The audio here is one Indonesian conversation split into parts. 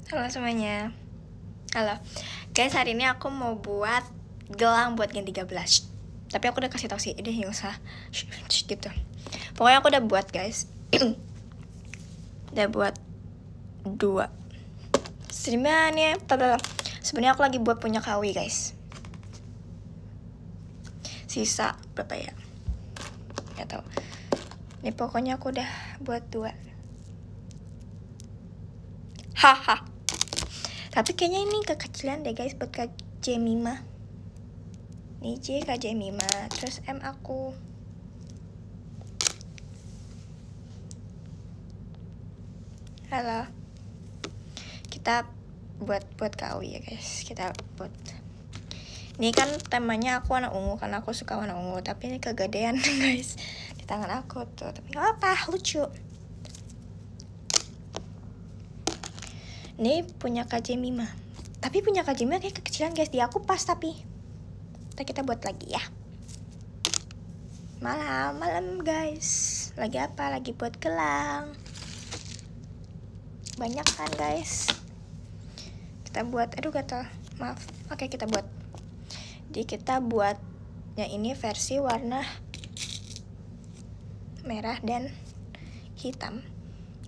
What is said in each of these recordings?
Halo semuanya. Halo guys, hari ini aku mau buat gelang buat Gen 13. Tapi aku udah kasih tau sih, udah yang usah gitu. Pokoknya aku udah buat guys. Udah buat 2. Sebenarnya aku lagi buat punya KW guys. Sisa berapa ya? Gak tau. Ini pokoknya aku udah buat 2. Haha. Tapi kayaknya ini kekecilan deh guys buat Kak Jemima. Ini J Kak Jemima, terus M aku. Halo. Kita buat KW ya guys. Kita buat. Ini kan temanya aku warna ungu karena aku suka warna ungu, tapi ini kegedean guys di tangan aku tuh. Tapi gak apa, lucu. Ini punya Kak Jemima. Tapi punya Kak Jemima kayak kekecilan guys. Di aku pas tapi. Kita buat lagi ya. Malam guys. Lagi apa? Lagi buat gelang. Banyak kan guys. Kita buat, aduh gatal. Maaf. Oke, kita buat. Jadi kita buatnya ini versi warna merah dan hitam.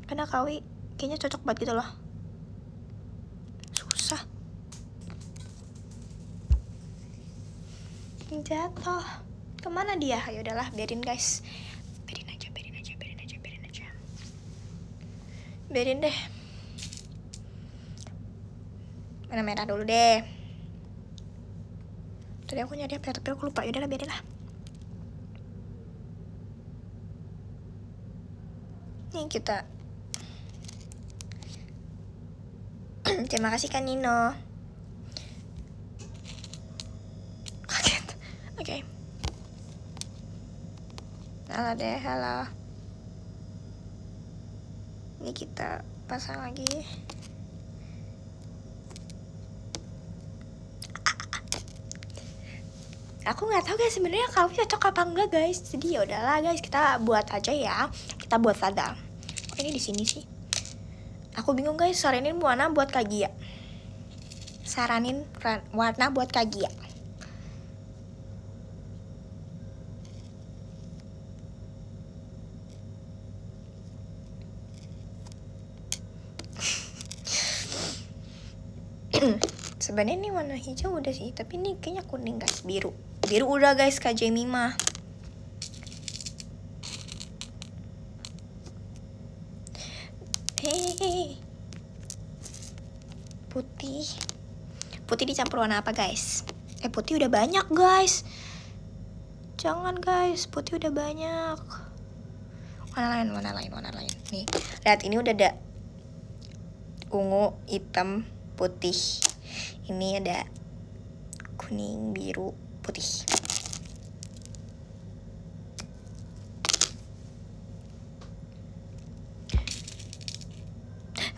Karena KW kayaknya cocok banget gitu loh. Jatuh. Kemana dia? Ya udahlah, biarin guys. Biarin aja. Biarin deh. Mana merah dulu deh. Tadi aku nyari apa tapi aku lupa. Ya udahlah, biarin lah. Nih kita. Terima kasih Kak Nino. Oke. Halo deh, halo. Ini kita pasang lagi. Aku nggak tahu guys sebenarnya kalau cocok apa enggak guys. Jadi ya udahlah guys, kita buat aja ya. Kita buat saja. Oh, ini di sini sih. Aku bingung guys, saranin warna buat Kak Gia. Saranin warna buat Kak Gia. Sebenarnya ini warna hijau udah sih, tapi ini kayaknya kuning guys, biru udah guys Kak Jemima. Hehehe. Putih dicampur warna apa guys? Putih udah banyak guys, jangan guys, putih udah banyak. Warna lain. Nih, lihat ini udah ada ungu, hitam, putih. Ini ada kuning, biru, putih.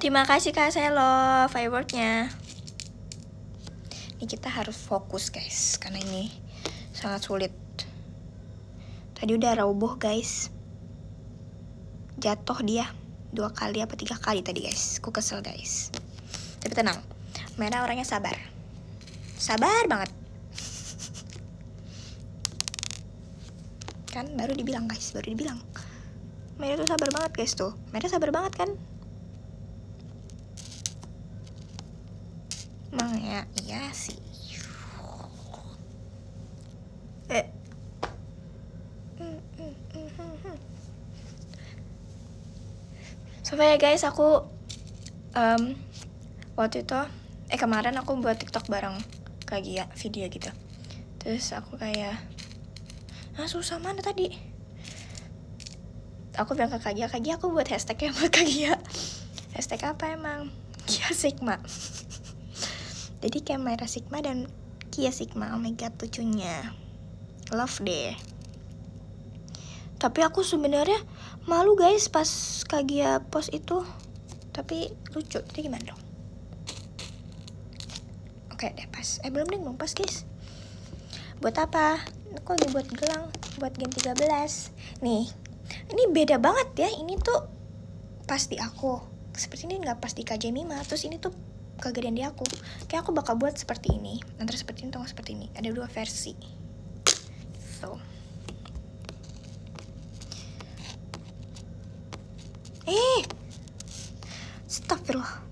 Terima kasih Kak Selo fireworknya. Ini kita harus fokus guys, karena ini sangat sulit. Tadi udah roboh guys. Jatuh dia 2 kali apa 3 kali tadi guys. Aku kesel guys. Tapi tenang. Merah orangnya sabar banget. Kan baru dibilang guys, Merah tuh sabar banget guys tuh. Merah sabar banget kan? Emang ya, iya sih. Supaya guys, aku waktu itu kemarin aku buat TikTok bareng Kak Gia, video gitu. Terus aku kayak susah mana tadi. Aku bilang ke Kak Gia, aku buat hashtagnya buat Kak Gia. Hashtag apa emang? Gia Sigma. Jadi kayak Myra Sigma dan Gia Sigma. Oh my god, lucunya. Love deh. Tapi aku sebenarnya malu guys pas Kak Gia post itu. Tapi lucu, jadi gimana dong? Oke deh pas. Belum pas guys. Buat apa? Aku lagi buat gelang buat Gen 13. Nih, ini beda banget ya. Ini tuh pas di aku. Seperti ini nggak pas di Kak Jemima. Terus ini tuh kegedean di aku. Kayak aku bakal buat seperti ini, antara seperti ini atau seperti ini. Ada 2 versi. So. Astagfirullah.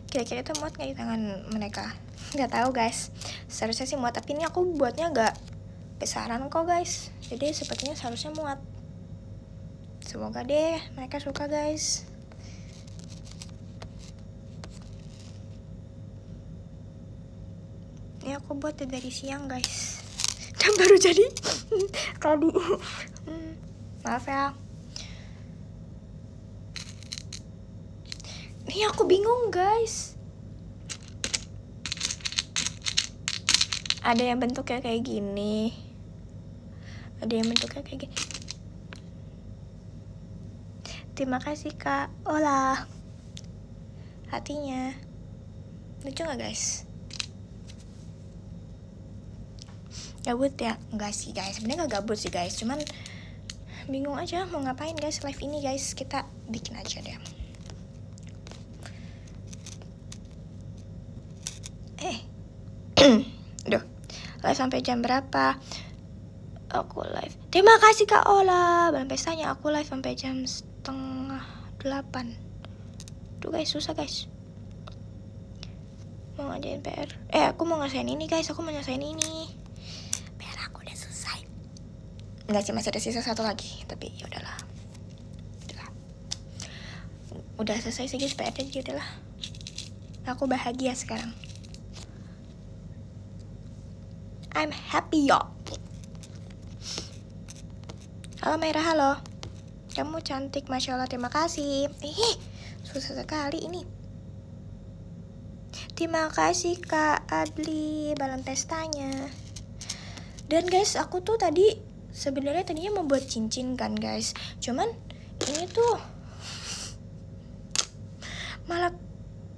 Kira-kira itu muat nggak di tangan mereka? Nggak tahu guys. Seharusnya sih muat, tapi ini aku buatnya agak besaran kok guys. Jadi sepertinya seharusnya muat. Semoga deh mereka suka guys. Ini aku buat dari siang guys. Dan baru jadi tadi. Maaf ya. Ini aku bingung guys. Ada yang bentuknya kayak gini. Ada yang bentuknya kayak gini. Terima kasih Kak Ola. Hatinya. Lucu gak guys? Gabut ya? Enggak sih guys, sebenarnya gak gabut sih guys. Cuman bingung aja mau ngapain guys live ini guys. Kita bikin aja deh. Duh, live sampai jam berapa? Aku live. Terima kasih Kak Ola. Belum pestanya aku live sampai jam 7:30. Tuh guys, susah guys. Mau ngadain PR. Aku mau ngerasain ini guys. Aku mau ngerasain ini. PR aku udah selesai. Enggak sih, masih ada sisa 1 lagi. Tapi ya udahlah. Udah selesai sih guys PR-nya, jadi udahlah. Aku bahagia sekarang. I'm happy yo. Halo Merah, halo. Kamu cantik, Masya Allah, terima kasih. Susah sekali ini. Terima kasih Kak Adli, balon pestanya. Dan guys, aku tuh sebenarnya tadinya mau buat cincin kan guys. Cuman ini tuh malah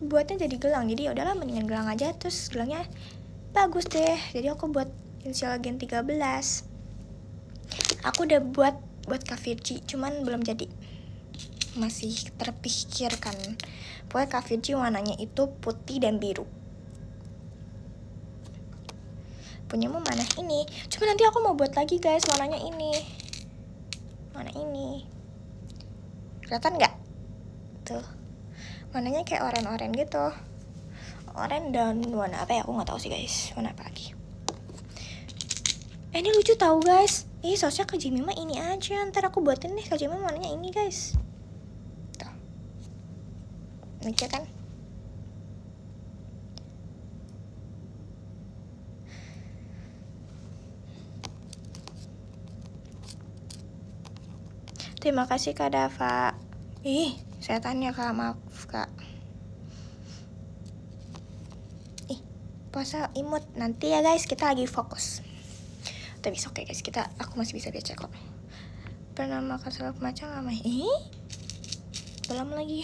buatnya jadi gelang. Jadi yaudahlah, mendingan gelang aja. Terus gelangnya bagus deh. Jadi aku buat inisial Gen 13. Aku udah buat Kak Virgi, cuman belum jadi. Masih terpikirkan. Pokoknya Kak Virgi warnanya itu putih dan biru. Punyamu mana ini? Cuma nanti aku mau buat lagi guys, warnanya ini. Warna ini. Kelihatan nggak? Tuh. Warnanya kayak oranye-oranye gitu. Oranye dan warna apa ya? Aku nggak tahu sih guys. Warna apa lagi? Ini lucu tahu guys. Sausnya Kak Jimmy mah ini aja. Ntar aku buatin deh Kak Jimmy warnanya ini guys. Tuh. Lucu kan? Terima kasih Kak Dava. Saya tanya Kak, maaf Kak. Puasa imut nanti ya guys, kita lagi fokus. Tapi oke guys, aku masih bisa baca kok. Pernah makan salak macam lama? Belum lagi.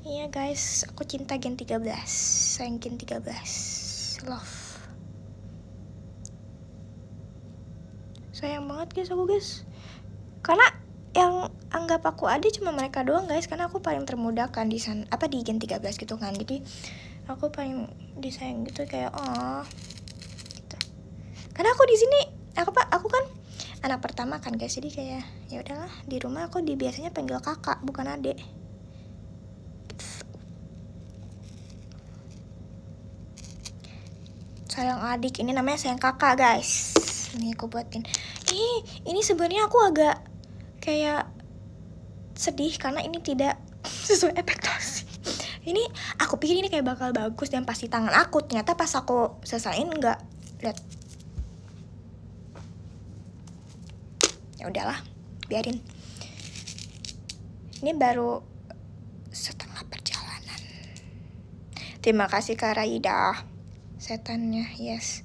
Iya guys, aku cinta Gen 13. Sayang Gen 13. Love. Sayang banget guys aku guys. Karena yang anggap aku ada cuma mereka doang guys, karena aku paling termudahkan di sana, di Gen 13 gitu kan. Jadi aku paling disayang gitu kayak gitu. Karena aku di sini aku kan anak pertama kan guys, jadi kayak ya udahlah, di rumah aku biasanya panggil kakak bukan adek. Sayang adik, ini namanya sayang kakak guys. Ini aku buatin. Ini sebenarnya aku agak kayak sedih karena ini tidak sesuai ekspektasi. Ini aku pikir ini kayak bakal bagus dan pasti tangan aku, ternyata pas aku selesain enggak. Lihat. Ya udahlah, biarin. Ini baru setengah perjalanan. Terima kasih Kak Raida. Setannya, yes.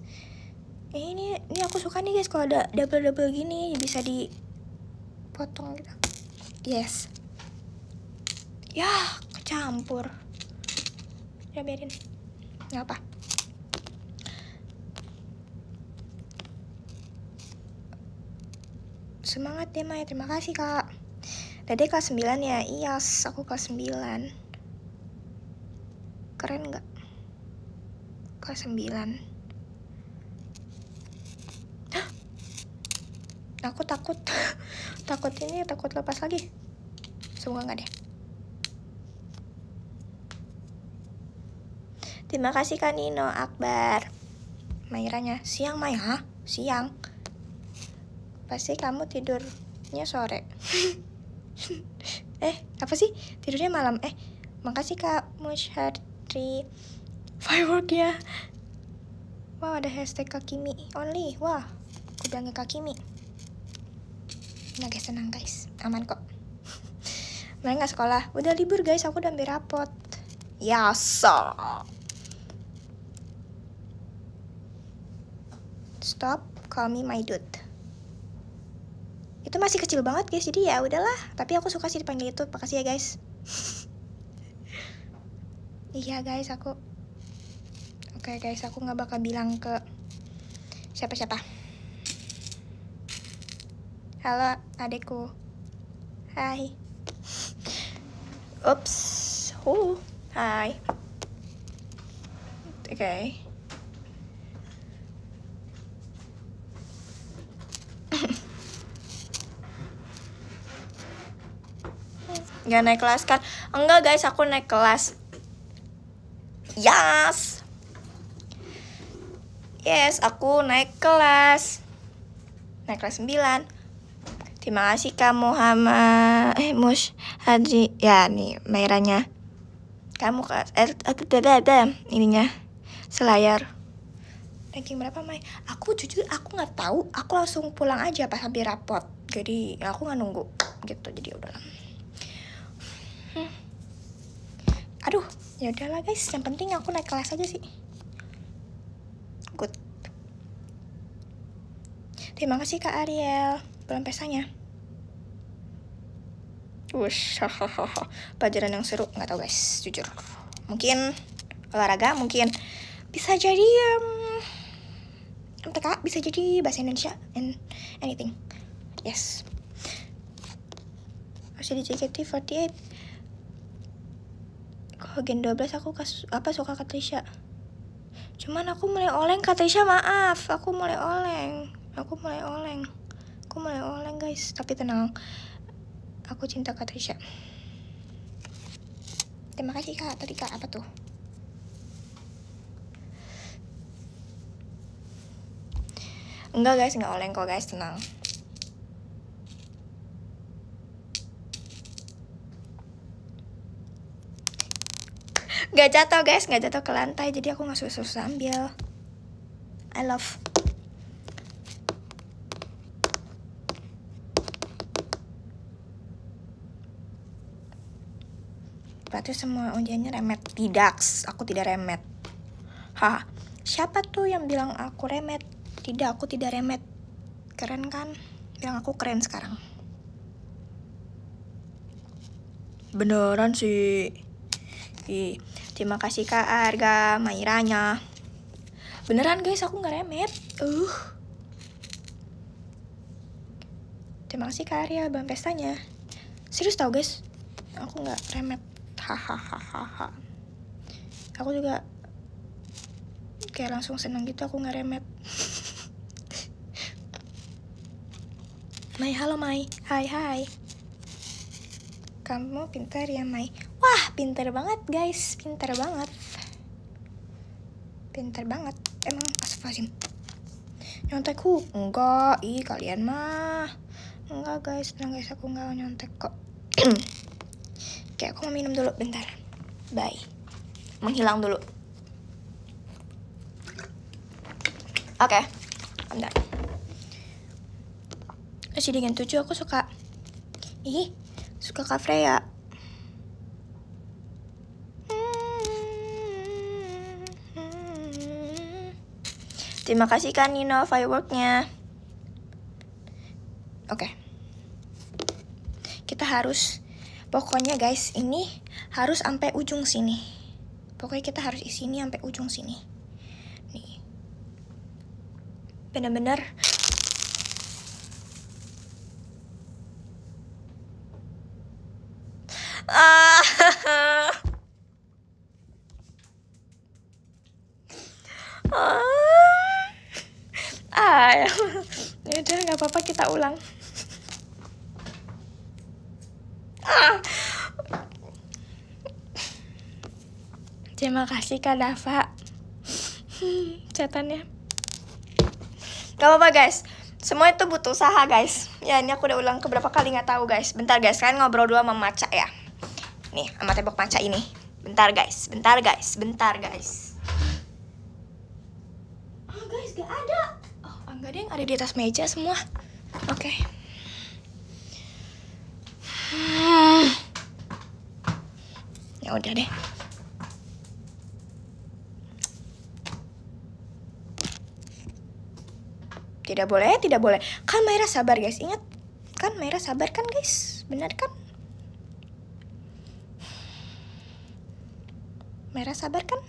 Ini aku suka nih guys, kalau ada double gini bisa dipotong gitu. Yes. Ya, kecampur. Ya biarin. Nggak apa. Semangat deh Mai, terima kasih kak. Dede kelas 9 ya? Iya, aku kelas 9. Keren gak? Kelas 9. Aku takut takut lepas lagi. Semoga gak deh. Terima kasih Kak Nino Akbar. Mairanya, siang Mai, hah? Siang? Pasti kamu tidurnya sore. Apa sih? Tidurnya malam. Makasih Kak Mushari. Firework ya. Wow, ada hashtag Kakimi only. Wah, aku bilangnya Kakimi. Nah guys, tenang guys, aman kok. Mereka gak sekolah. Udah libur guys, aku udah ambil rapot. Ya so. Stop, call me my dude. Itu masih kecil banget guys, jadi ya udahlah. Tapi aku suka sih dipanggil itu. Makasih ya guys. Iya guys, aku Oke guys, aku gak bakal bilang ke siapa-siapa. Halo adekku. Hai. Ups. Hai. Oke. Gak naik kelas kan? Enggak guys, aku naik kelas. Yes, aku naik kelas. Naik kelas 9. Terima kasih kamu Mush Haji. Ya nih merahnya. Kamu ininya selayar. Ranking berapa Mai? Aku jujur aku nggak tahu. Aku langsung pulang aja pas habis rapot. Jadi aku nggak nunggu gitu. Jadi udahlah. Aduh, ya udahlah guys. Yang penting aku naik kelas aja sih. Good. Terima kasih Kak Ariel. Belum pesanya. Wush, pelajaran yang seru nggak tahu guys, jujur. Mungkin olahraga, mungkin bisa jadi MTK, bisa jadi bahasa Indonesia and anything. Yes. Masih di JKT48. Kalau Gen 12 aku suka Katrisha. Cuman aku mulai oleng Katrisha, maaf. Aku mulai oleng guys. Tapi tenang. Aku cinta Katrisha. Terima kasih Kak. Tadi Kak apa tuh? Enggak guys, enggak oleng kok guys, tenang. Gak jatuh guys, gak jatuh ke lantai. Jadi aku gak susah-susah ambil. I love. Berarti semua ujiannya remet. Tidak, aku tidak remet. Siapa tuh yang bilang aku remet? Tidak, aku tidak remet. Keren kan? Bilang aku keren sekarang. Beneran sih. Terima kasih Kak Arga Mairanya. Beneran guys, aku gak remet. Terima kasih Kak Arya, bang pestanya. Serius tau guys, aku gak remet. Hahaha. Aku juga kayak langsung seneng gitu, aku gak remet. Mai, halo Mai. Hai. Kamu pintar ya Mai. Wah, pintar banget guys, pintar banget. Emang astagfirullahaladzim. Nyontekku? Enggak, kalian mah. Enggak guys, tenang guys, aku gak nyontek kok. Oke, aku mau minum dulu bentar. Bye. Menghilang dulu. Oke, I'm done. Masih di Gen 7 aku suka. Suka Kak Freya. Terima kasih Kak Nino fireworknya. Oke. Kita harus, pokoknya guys, ini harus sampai ujung sini. Pokoknya kita harus isi ini sampai ujung sini. Nih. Bener-bener Ah. Ya udah, nggak apa-apa, kita ulang. Terima kasih Kak Dava. Catatannya. Gak apa-apa guys, semua itu butuh usaha guys. Ya ini aku udah ulang keberapa kali nggak tahu guys. Bentar guys, kalian ngobrol dulu sama Maca ya. Nih sama tembok Maca ini. Bentar guys. Oh guys, gak ada. Oh enggak deh, ada di atas meja semua. Oke. Ya udah deh. Tidak boleh. Kan Mayra sabar guys, ingat. Kan Mayra sabar kan guys, benar kan? Mayra sabar kan?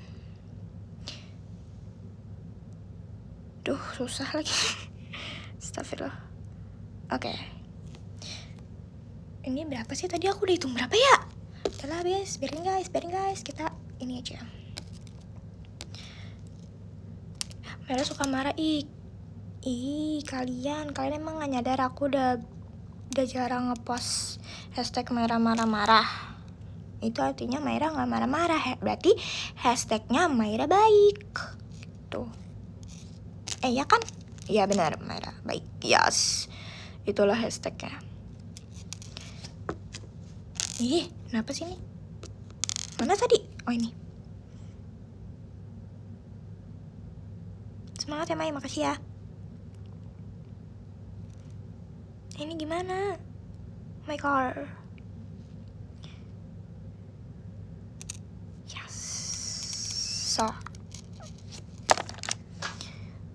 Duh, susah lagi. Astagfirullah. Oke. Ini berapa sih tadi, aku udah hitung berapa ya? Udahlah guys, biarin guys. Kita ini aja. Mayra suka marah. Kalian emang gak nyadar aku udah jarang ngepost hashtag Mayra marah-marah. Itu artinya Mayra gak marah-marah. Berarti hashtagnya Mayra baik. Tuh. Ya kan? Iya benar, Mayra baik. Yes. Itulah hashtagnya. Kenapa sih ini? Mana tadi? Oh ini. Semangat ya Mai, makasih ya. Ini gimana? My car. Yes. So.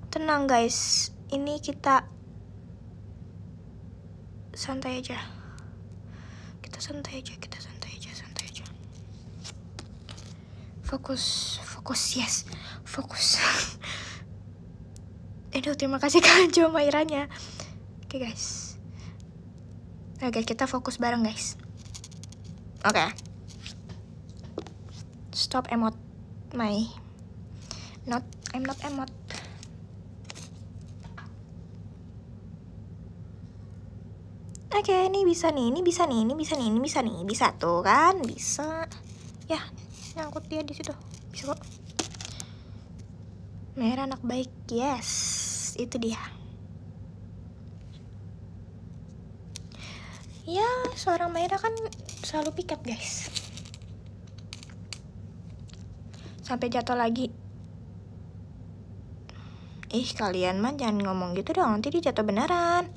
Tenang guys. Ini kita santai aja. Kita santai aja. Fokus. Yes. Fokus. Aduh, terima kasih Kak Jo Mairanya. Oke guys. Oke, kita fokus bareng guys. Oke. Stop emote. I'm not emote. Oke, ini bisa tuh kan, bisa. Ya, nyangkut dia di situ. Bisa kok. Mayra anak baik, yes, itu dia. Ya, seorang Mayra kan selalu piket guys. Sampai jatuh lagi. Kalian mah jangan ngomong gitu dong, nanti dia jatuh beneran.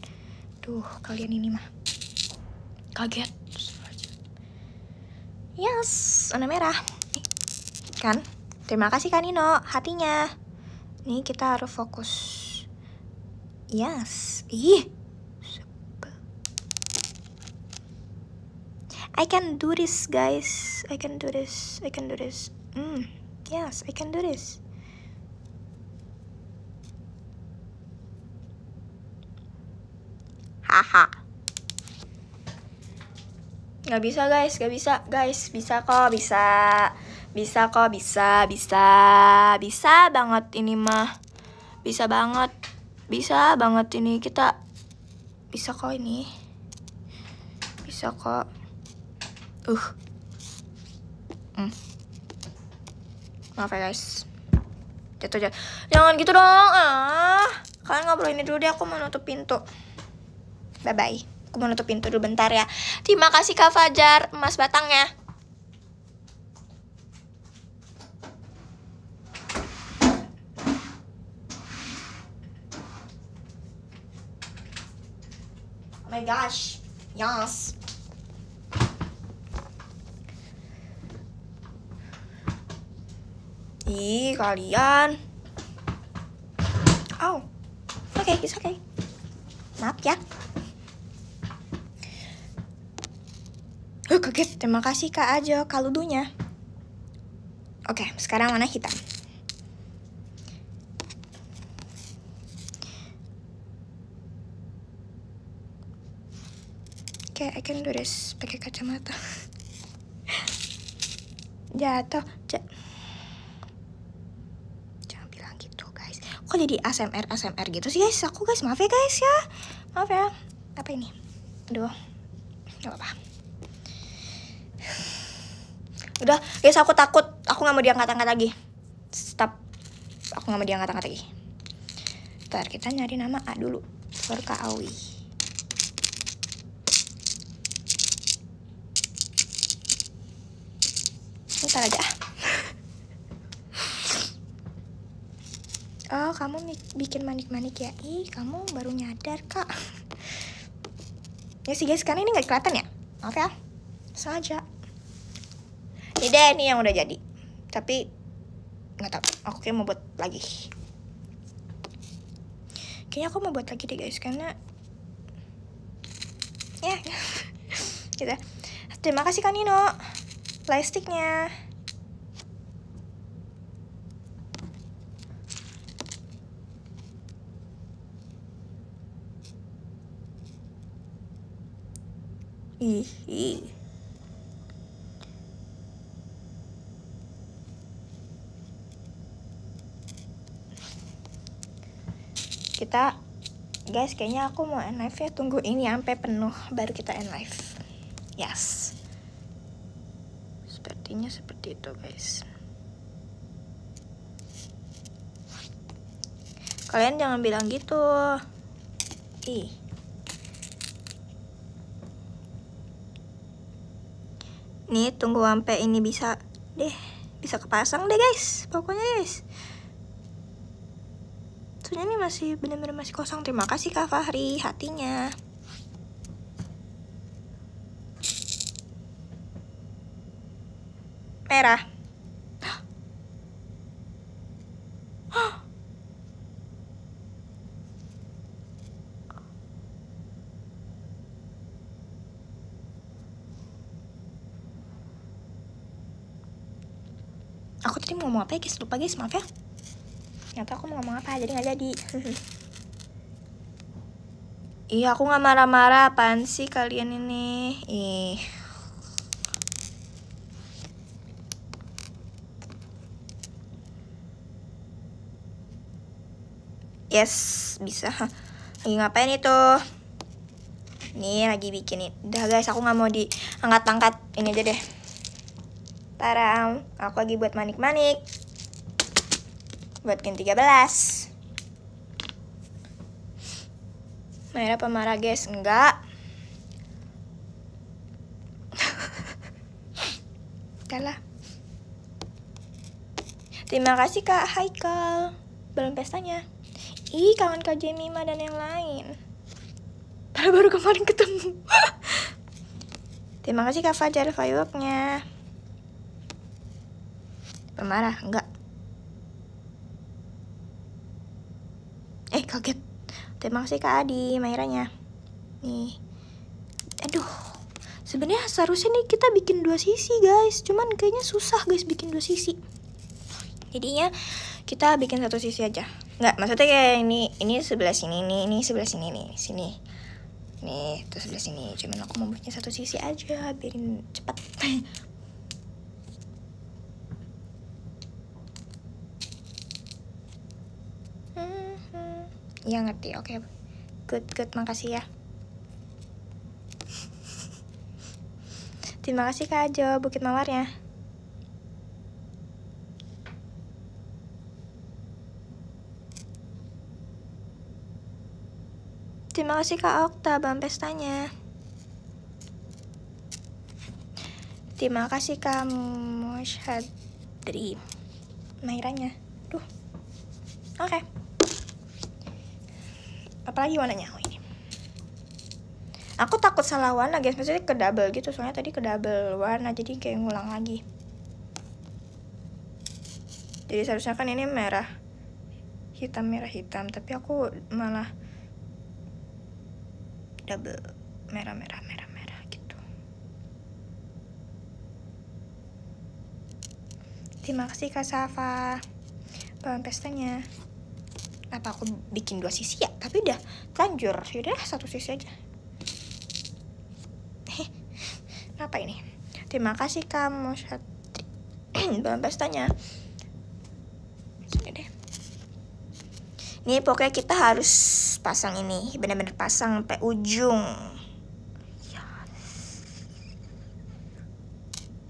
Tuh, kalian ini mah kaget. Yes, warna merah. Kan? Terima kasih Kak Nino, hatinya. Nih kita harus fokus. Yes. I can do this guys. I can do this. Yes, I can do this. Haha. Gak bisa guys, bisa kok, bisa banget ini mah, bisa banget ini, kita bisa kok ini, bisa kok. Maaf ya guys, jatuh. Jangan gitu dong. Kalian ngobrol ini dulu deh, aku mau nutup pintu. Bye bye. Aku mau nutup pintu dulu bentar ya. Terima kasih Kak Fajar, emas batangnya. Oh my gosh. Yes. Kalian. Oh. It's okay. Maaf ya. Kaget. Terima kasih Kak Ajo kaludunya. Oke, sekarang warna hitam. Oke, I can do this pakai kacamata. Jatuh. Jangan bilang gitu guys. Kok jadi ASMR gitu sih guys? Aku guys, maaf ya guys ya. Maaf ya. Apa ini? Aduh. Gak apa-apa. Udah guys, aku takut. Aku gak mau diangkat-angkat lagi. Stop. Aku gak mau diangkat-angkat lagi. Ntar kita nyari nama A dulu. Baru Kak Awi. Ntar aja. Oh, kamu bikin manik-manik ya? Ih, kamu baru nyadar, Kak. Ya sih guys, karena ini gak kelihatan ya? Maaf ya. Sengaja. Ini deh, ini yang udah jadi. Tapi gak tau, aku kayak mau buat lagi. Kayaknya aku mau buat lagi deh guys, karena ya gitu. Terima kasih Kak Nino. Plastiknya. Ih. Kita guys, kayaknya aku mau end live ya. Tunggu ini sampai penuh baru kita end live. Yes. Sepertinya seperti itu guys. Kalian jangan bilang gitu. Ih. Nih tunggu sampai ini bisa kepasang deh guys. Pokoknya guys. Soalnya ini masih bener-bener masih kosong. Terima kasih Kak Fahri hatinya. Merah. Aku tadi mau ngomong apa ya guys? Lupa guys, maaf ya. Nggak tahu aku mau ngomong apa, jadi nggak jadi. Iya, aku nggak marah-marah. Apaan sih kalian ini? Ih. Yes, bisa. Lagi ngapain itu? Nih, lagi bikin ini. Udah guys, aku nggak mau diangkat-angkat. Ini aja deh. Taram, aku lagi buat manik-manik. Buat Gen 13. Merah apa marah guys? Enggak. Kalah. Terima kasih Kak Haikal. Belum pestanya. Ih, kangen Kak Jemima dan yang lain. Padahal baru kemarin ketemu. Terima kasih Kak Fajar fireworknya. Pemarah? Enggak. Kaget. Terima kasih Kak Adi, Mairanya. Nih. Aduh. Sebenarnya seharusnya nih kita bikin 2 sisi guys. Cuman kayaknya susah guys bikin 2 sisi. Jadinya kita bikin 1 sisi aja. Enggak, maksudnya kayak ini sebelah sini nih, ini sebelah sini nih, sini. Nih, terus sebelah sini. Cuman aku mau bikin 1 sisi aja, biarin cepat. Iya ngerti, oke. Good, makasih ya. Terima kasih Kak Jo, Bukit Mawarnya. Terima kasih Kak Okta, Bang Pestanya. Terima kasih Kak Mushadri, Mairanya. Duh. Oke. Apalagi warnanya? Oh ini. Aku takut salah warna guys, maksudnya ke double gitu. Soalnya tadi ke double warna, jadi kayak ngulang lagi. Jadi seharusnya kan ini merah hitam, tapi aku malah double merah gitu. Terima kasih Kak Safa, Bang Pestanya. Apa aku bikin 2 sisi ya? Tapi udah lanjur, yaudah 1 sisi aja. Kenapa ini? Terima kasih kamu Satri. Bawang pestanya. Sini deh. Nih pokoknya kita harus pasang ini, benar-benar pasang sampai ujung.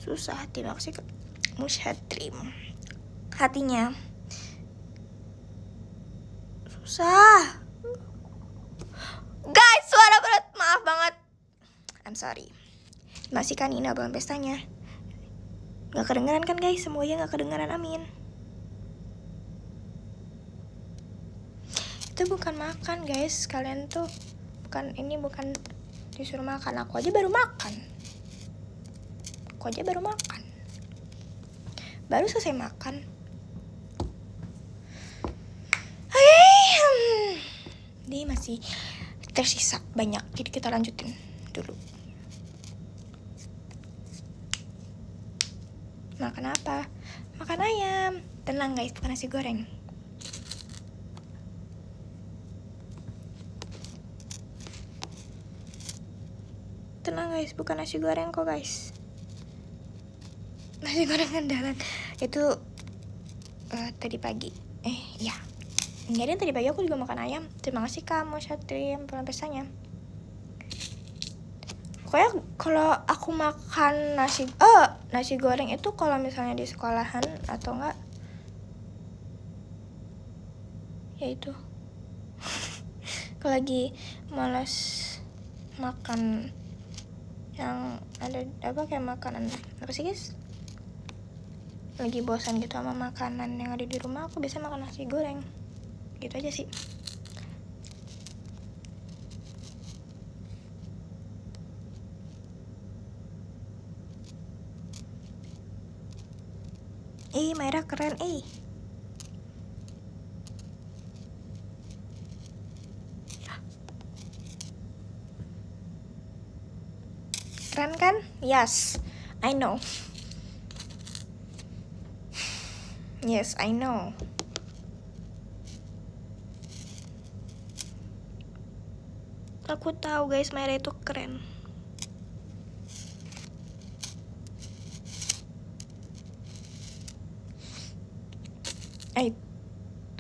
Susah, terima kasih Musyatrim. Hatinya susah. Guys, suara berat, maaf banget. I'm sorry. Masih kan ini bawang pestanya. Gak kedengeran kan guys? Semuanya gak kedengeran, amin. Itu bukan makan guys, kalian tuh bukan disuruh makan. Aku aja baru makan. Baru selesai makan. Ini masih tersisa banyak, jadi kita lanjutin dulu. Makan apa? Makan ayam. Tenang guys, bukan nasi goreng. Tenang guys, bukan nasi goreng kok guys. Nasi goreng andalan itu tadi pagi. Ya. Jadi tadi pagi aku juga makan ayam. Terima kasih kamu Syatrim pestanya. Pokoknya kalau aku makan nasi goreng itu kalau misalnya di sekolahan atau enggak ya itu. Kalau lagi malas makan yang ada kayak makanan apa sih guys, lagi bosan gitu sama makanan yang ada di rumah, aku biasa makan nasi goreng gitu aja sih. Mayra keren keren kan? Yes, I know. Yes, I know. Aku tahu guys, Mayra itu keren.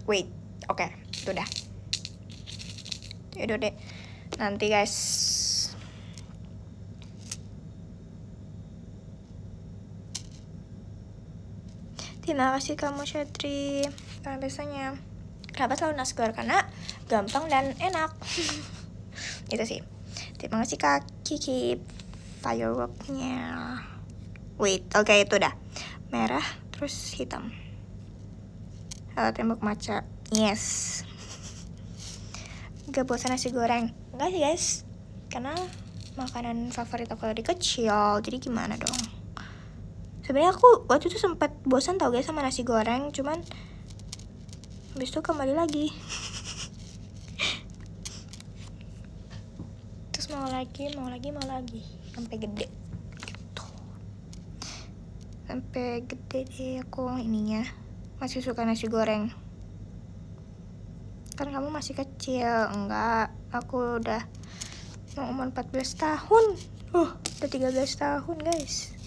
Wait, oke, itu udah. Yaudah deh, nanti guys. Terima kasih kamu Syatri. Karena biasanya kenapa selalu nasi goreng? Karena gampang dan enak. Itu sih. Terima kasih Kak Kiki. Fireworknya. Wait, oke, itu udah. Merah terus hitam. Tembok maca. Yes. Gak bosan nasi goreng? Enggak sih guys, karena makanan favorit aku dari kecil. Jadi gimana dong? Sebenarnya aku waktu itu sempat bosan tau guys sama nasi goreng, cuman habis itu kembali lagi. Terus mau lagi sampai gede gitu. Sampai gede deh aku ininya. Masih suka nasi goreng. Kan kamu masih kecil. Enggak, aku udah mau umur 14 tahun. Udah 13 tahun guys.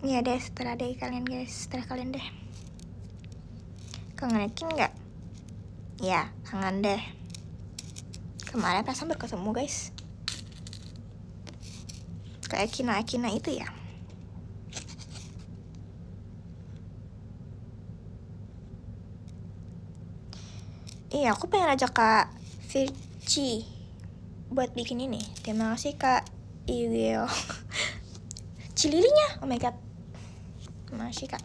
Iya deh, setelah deh kalian guys. Setelah kalian deh. Kangenin nggak? Ya, kangen deh. Kemarin perasaan berketemu guys. Kayak Akina itu ya. Iya, aku pengen ajak Kak Virci buat bikin ini. Terima kasih Kak Iwil. Cililinya, oh my god. Terima kasih Kak.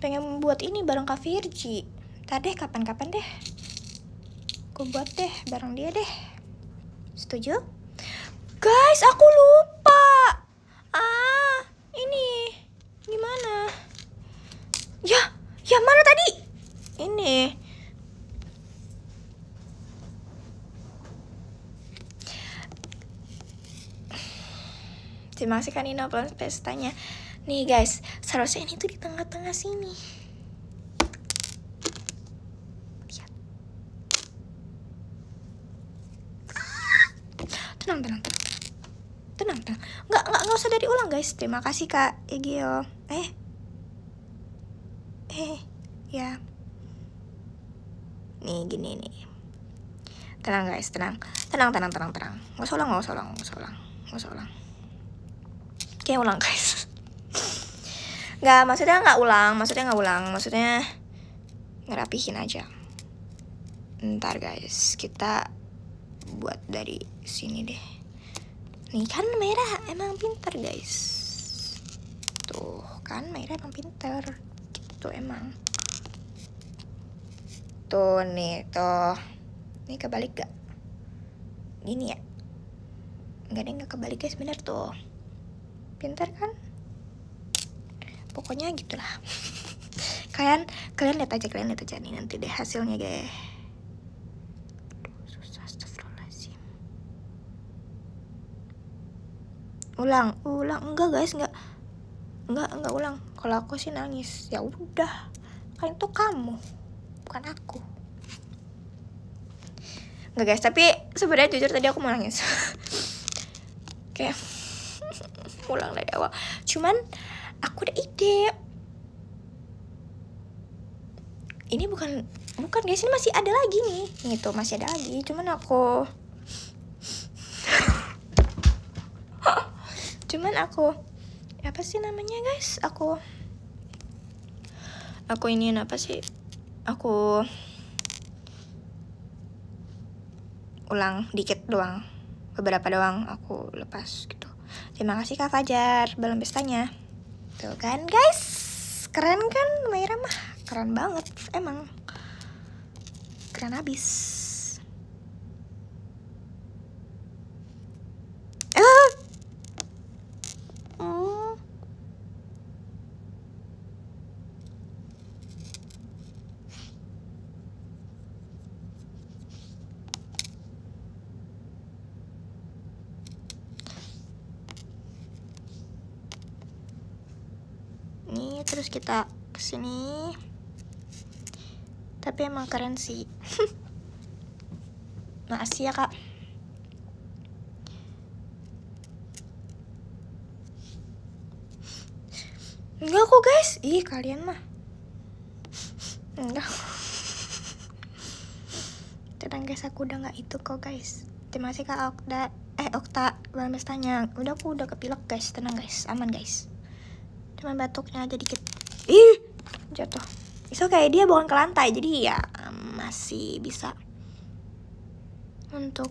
Pengen buat ini bareng Kak Virci. Tadi kapan-kapan deh. Aku buat deh bareng dia deh. Setuju? Guys, aku lupa. Ini gimana? Ya mana tadi? Ini. Terima kasih kan Nino pestanya. Nih guys, seharusnya ini tuh di tengah-tengah sini. Lihat. tenang. Nggak usah dari ulang guys. Terima kasih Kak Egio. Ya. Nih gini nih. Tenang guys, tenang. Nggak usah ulang. Oke, ulang guys. Maksudnya nggak ulang. Maksudnya ngerapihin aja. Ntar guys, kita buat dari sini deh. Nih kan Merah emang pinter guys. Tuh kan Merah emang pinter. Gitu emang. Tuh nih tuh. Ini kebalik gak? Gini ya? Enggak deh, gak kebalik guys, bener tuh. Pinter kan? Pokoknya gitulah. Kalian lihat aja nih nanti deh hasilnya guys. Susah, astagfirullahaladzim. Ulang, enggak guys, enggak ulang. Kalau aku sih nangis, ya udah. Kan itu kamu, bukan aku. Enggak guys, tapi sebenarnya jujur tadi aku mau nangis. Kayak ulang dari awal. Cuman aku ada ide. Ini bukan guys, ini masih ada lagi nih. Nih tuh masih ada lagi. Cuman aku apa sih namanya guys? Aku iniin apa sih? Aku ulang dikit doang, beberapa doang aku lepas gitu. Terima kasih Kak Fajar balon pestanya. Tuh kan guys, keren kan? Mayra mah keren banget, emang keren abis. Nih terus kita kesini. Tapi emang keren sih. Makasih ya Kak. Enggak kok guys. Ih kalian mah. Enggak. Tenang guys, aku udah gak itu kok guys. Terima kasih Kak Okta balon pestanya. Udah aku udah kepilek guys. Tenang guys, aman guys. Cuma batuknya aja dikit. Ih, jatuh. Itu kayak dia bangun ke lantai, jadi ya masih bisa untuk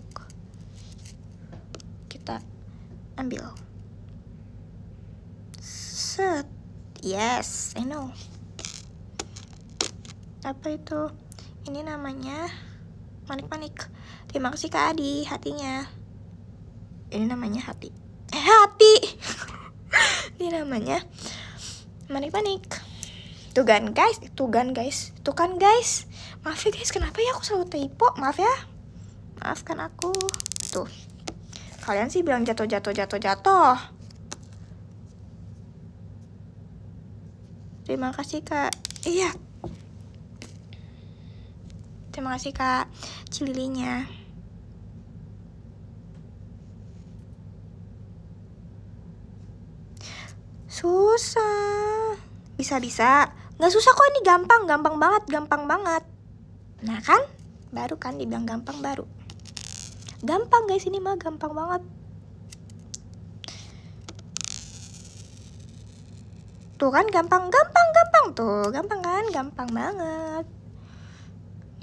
kita ambil. Set. Yes, I know. Apa itu? Ini namanya manik-manik. Terima kasih Kak Adi, hatinya. Ini namanya hati. Hati. Ini namanya manik-manik. Tuh kan guys. Maaf ya guys, kenapa ya aku selalu typo? Maaf ya. Maafkan aku. Tuh. Kalian sih bilang jatuh. Terima kasih Kak. Iya. Terima kasih Kak Cililinya. Susah. Bisa. Nggak susah kok, ini gampang banget. Nah kan, baru kan dibilang gampang baru. Gampang guys, ini mah gampang banget. Tuh kan gampang. Tuh, gampang kan? Gampang banget.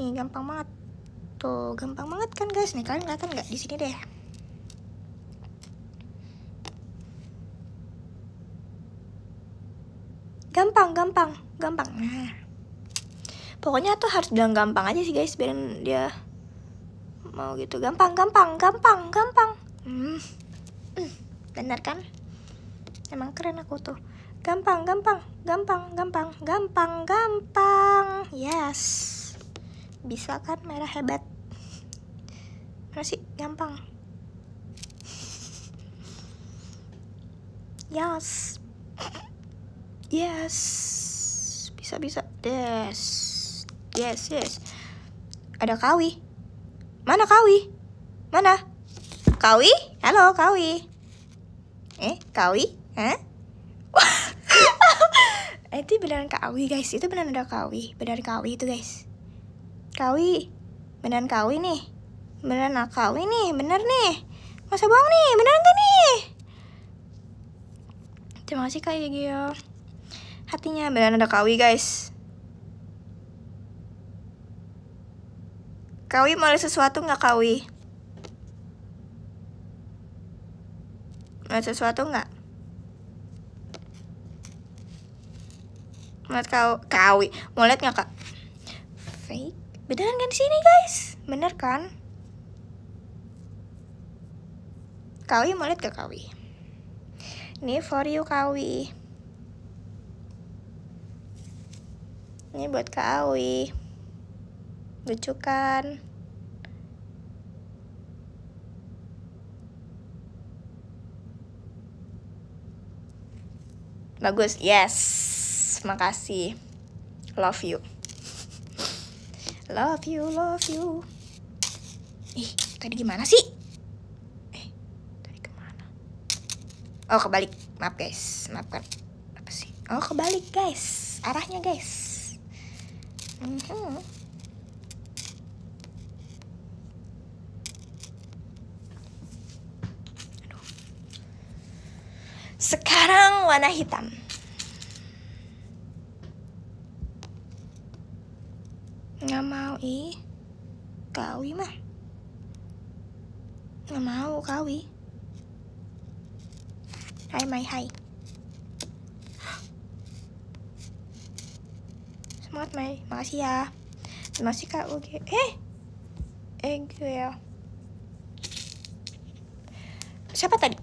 Nih, gampang banget. Tuh, gampang banget kan guys? Nih, kalian kelihatan nggak? Di sini deh. Gampang. Nah, pokoknya tuh harus bilang gampang aja sih guys, biar dia mau gitu. Gampang. Bener kan? Emang keren aku tuh. Gampang. Yes. Bisa kan? Merah hebat. Mana sih? Gampang. Yes. Bisa. Yes. Ada Kawi. Mana Kawi? Mana? Kawi? Halo, Kawi. Kawi? Itu beneran Kawi guys, itu beneran ada Kawi. Beneran Kawi itu guys. Kawi. Beneran Kawi nih. Beneran Kawi nih, bener nih. Masa bohong nih, beneran gak nih? Terima kasih Kak Gio. Hatinya beneran ada Kawi guys. Kawi mau lihat sesuatu nggak Kawi? Mau lihat sesuatu nggak? Mau lihat Kawi? Mau lihat nggak Kak? Fake? Beneran kan di sini guys? Bener kan? Kawi mau lihat gak Kawi? Ini for you Kawi. Ini buat Kawi. Lucu kan? Bagus, yes. Makasih. Love you. Love you, love you. Ih, tadi gimana sih? Tadi kemana? Oh, kebalik. Maaf guys, maafkan. Apa sih? Oh, kebalik guys. Arahnya guys. Sekarang warna hitam. Nggak mau Kawi mah. Nggak mau Kawi. Hai Mai, hai. Semangat Mai, makasih ya. Terima kasih Kak UG. Gue ya. Siapa tadi?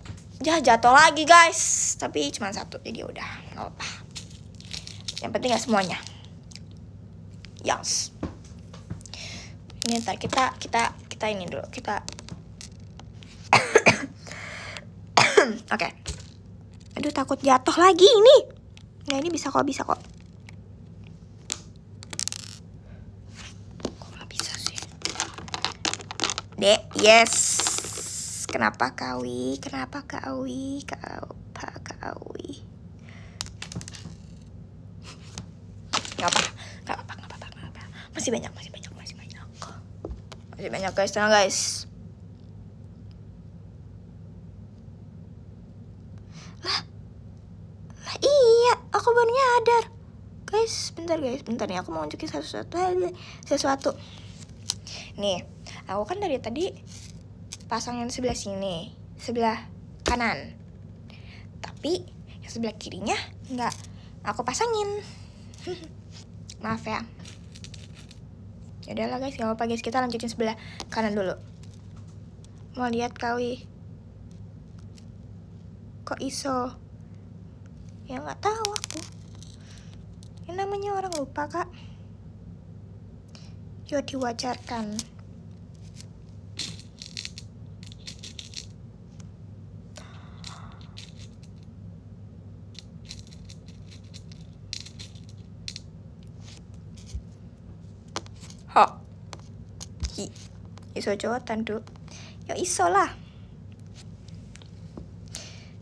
Jatuh lagi guys. Tapi cuma satu, jadi udah nggak apa-apa. Yang penting nggak semuanya. Yes. Ini ntar kita ini dulu. Oke. Aduh, takut jatuh lagi ini. Nah, ini bisa kok. Kok nggak bisa sih? Dek, yes. Kenapa Kawi? Kawi? Gak apa. Masih banyak guys, tenang guys. Lah iya, aku baru nyadar. Guys, bentar nih, aku mau nunjukin sesuatu. Nih, aku kan dari tadi pasang yang sebelah sini, sebelah kanan. Tapi yang sebelah kirinya nggak aku pasangin. Maaf ya. Yaudahlah guys, gak apa-apa guys, kita lanjutin sebelah kanan dulu. Mau lihat Kawi? Kok iso? Ya nggak tahu aku. Ini namanya orang lupa Kak. Yo, diwajarkan. Iso cowotan tuh. Ya iso lah.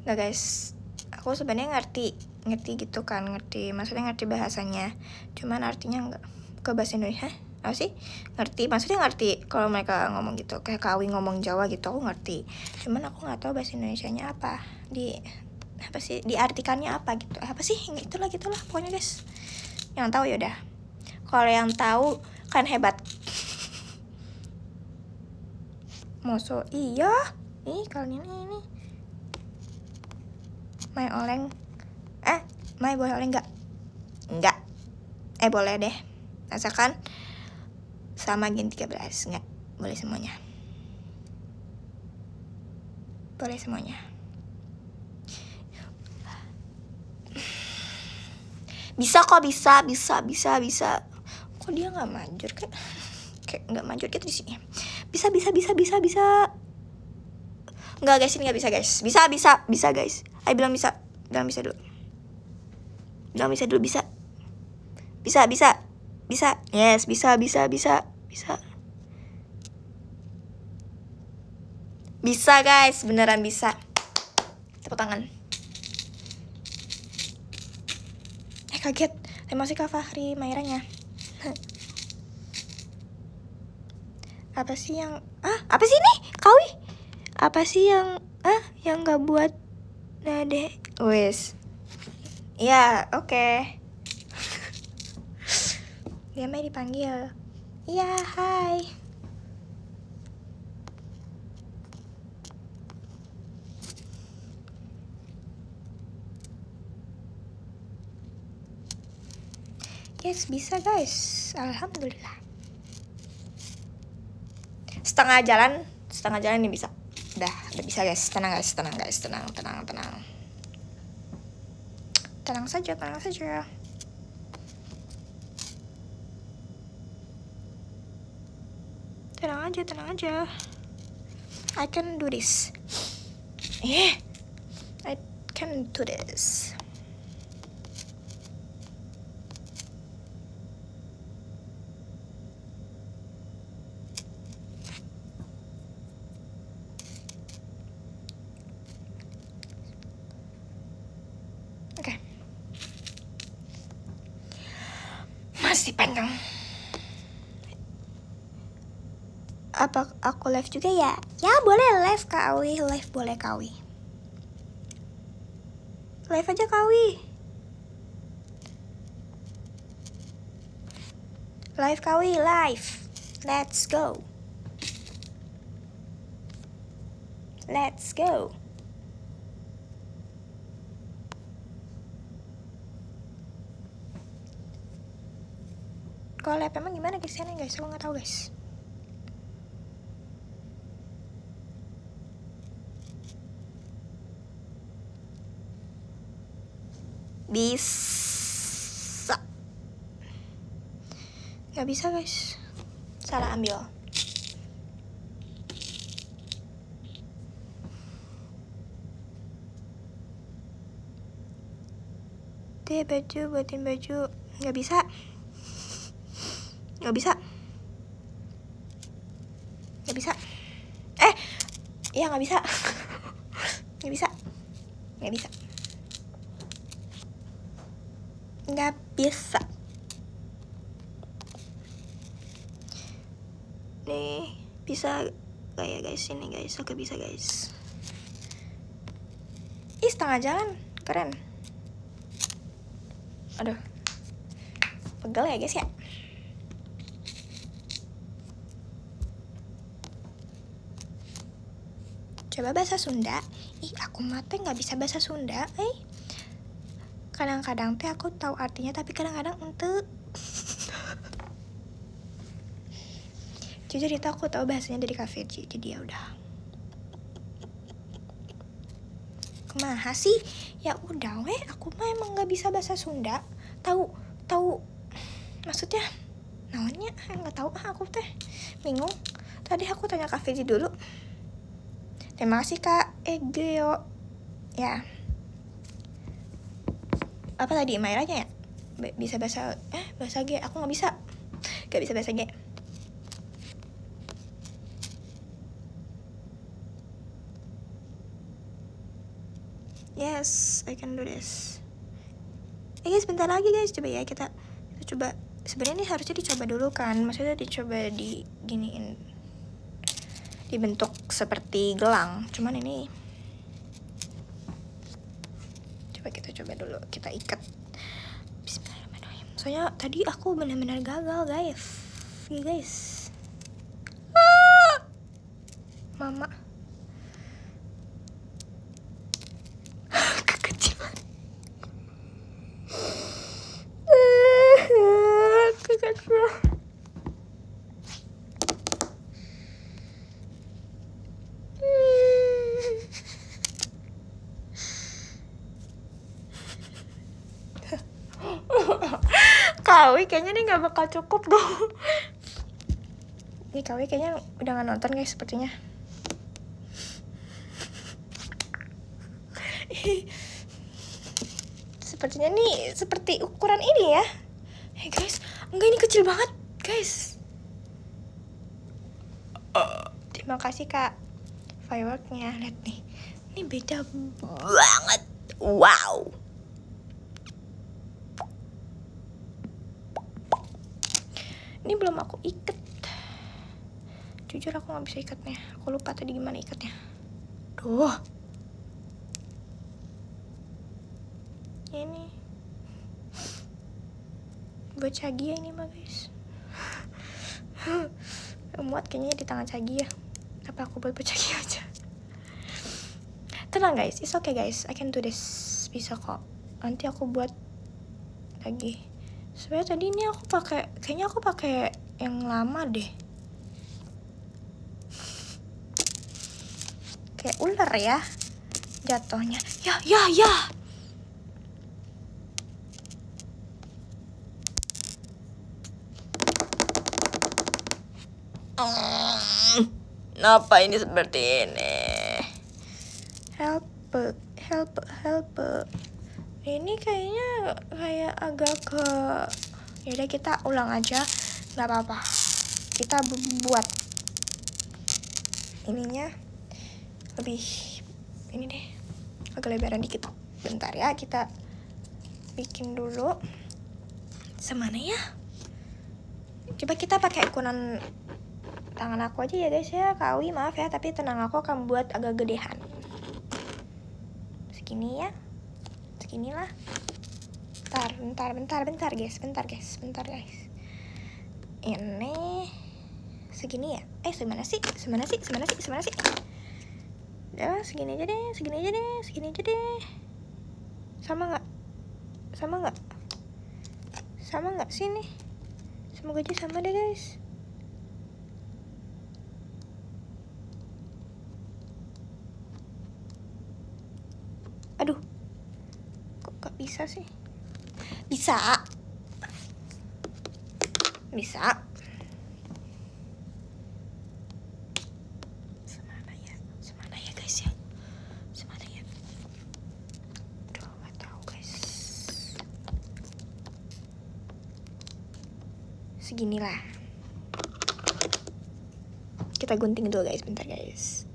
Nah guys, aku sebenarnya ngerti gitu kan, maksudnya ngerti bahasanya. Cuman artinya nggak ke bahasa Indonesia. Apa sih? Maksudnya ngerti kalau mereka ngomong gitu, kayak Kawi ngomong Jawa gitu, aku ngerti. Cuman aku nggak tahu bahasa Indonesianya apa. Diartikannya apa gitu. Apa sih? Gitulah pokoknya guys. Yang tahu yaudah. Kalau yang tahu kan hebat. Moso iya. Nih kalian ini. Mai oleng. Mai boleh oleng nggak? Enggak. Boleh deh. Asalkan sama Gen 13. Enggak. Boleh semuanya. Bisa kok, bisa. Kok dia nggak manjur kayak nggak manjur gitu di sini. Bisa. Enggak guys, ini nggak bisa guys. Bisa guys. Ayo bilang bisa dulu. Bisa. Yes, bisa. Bisa guys, beneran bisa. Tepuk tangan. Kaget. Terima kasih Kak Fahri Mairanya. Apa sih yang apa sih ini? Kawi? Apa sih yang gak buat nade? Wes. Ya, oke. Dia mau dipanggil. Iya, hai. Yes, bisa guys. Alhamdulillah. Setengah jalan ini bisa. Udah bisa guys. Tenang guys, tenang. Tenang saja. Tenang aja. I can do this. I can do this. Oke. Masih panjang. Apa aku live juga ya? Ya boleh live Kak Awi, live boleh Kak Awi. Live aja Kak Awi. Live Kak Awi, live. Let's go. Kalau live emang gimana guys? Aku nggak tahu guys. Bisa. Nggak bisa guys. Salah ambil. Dia buatin baju. Nggak bisa. Iya nggak bisa. Nggak bisa. Nih bisa gak ya guys? Ini guys, oke bisa guys. Setengah jalan, keren. Aduh, pegel ya guys ya. Coba bahasa Sunda. Aku mati nggak bisa bahasa Sunda. Kadang-kadang teh aku tahu artinya, tapi kadang-kadang ente. Jujur itu aku tahu bahasanya dari Kak Virgi, jadi ya udah. Kumaha sih? Ya udah weh, aku mah emang nggak bisa bahasa Sunda. Tahu maksudnya naonnya? Nggak tahu aku teh bingung. Tadi aku tanya Kak Virgi dulu. Terima kasih Kak Egeo. Ya. Apa tadi Mairanya ya? Bisa bahasa G. Aku nggak bisa. Gak bisa bahasa G. Yes, I can do this. Guys, bentar lagi guys. Coba ya kita coba. Sebenarnya ini harusnya dicoba dulu kan. Maksudnya dicoba diginiin. Dibentuk seperti gelang. Cuman ini kita coba dulu, kita ikat. Bismillahirrahmanirrahim. Soalnya tadi aku benar-benar gagal guys. Mama kekecilan. Kekecilan. Kawi kayaknya nih nggak bakal cukup dong. Ini Kawi kayaknya udah nggak nonton guys sepertinya. Sepertinya nih seperti ukuran ini ya. Guys, enggak, ini kecil banget guys. Terima kasih Kak fireworknya. Lihat nih, ini beda banget. Wow. Ini belum aku ikat. Jujur aku nggak bisa ikatnya. Aku lupa tadi gimana ikatnya. Duh. Ini buat Cagia ini mah guys. Muat kayaknya di tangan Cagia. Apa aku buat Cagia aja? Tenang guys, it's okay guys. I can do this. Bisa kok. Nanti aku buat lagi. Sebenarnya tadi ini aku kayaknya aku pakai yang lama deh. Kayak ular ya jatuhnya. Ya. Kenapa ini seperti ini? Help. Ini kayaknya kayak agak ke. Yaudah kita ulang aja, nggak apa-apa. Kita buat ininya lebih ini deh, agak lebaran dikit. Bentar ya, kita bikin dulu. Semana ya? Coba kita pakai ukuran tangan aku aja ya guys ya. Kawi maaf ya, tapi tenang, aku akan buat agak gedean. Segini ya. Seginilah. Bentar guys. Ini segini ya? Semana sih? Udah, segini aja deh. Sama nggak sih nih? Semoga aja sama deh guys. Aduh, kok gak bisa sih? Bisa. Semana ya guys ya. Aduh, gak tahu guys. Seginilah. Kita gunting dulu guys, bentar guys.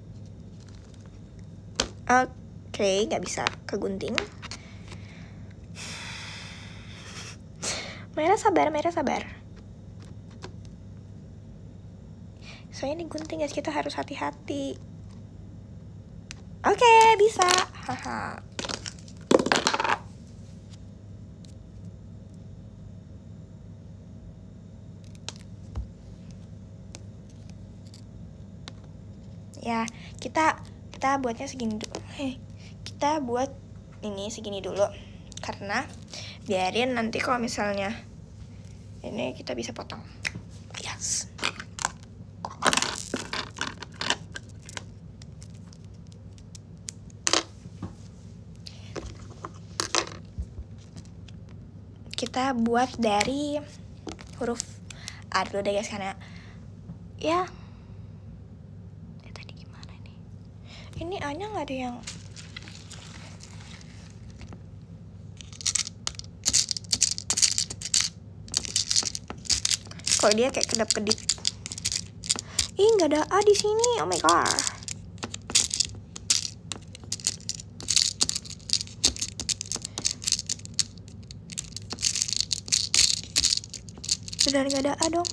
Oke, gak bisa kegunting. Merah sabar. Soalnya ini gunting guys, kita harus hati-hati. Oke, bisa. Haha. Ya, kita buatnya segini dulu. Kita buat ini segini dulu. Karena biarin nanti kalau misalnya ini kita bisa potong. Yes. Kita buat dari huruf A dulu deh guys, karena ya tadi gimana ini A-nya nggak ada yang kok dia kayak kedap-kedip. Nggak ada A di sini. Oh my god. Beneran nggak ada A dong.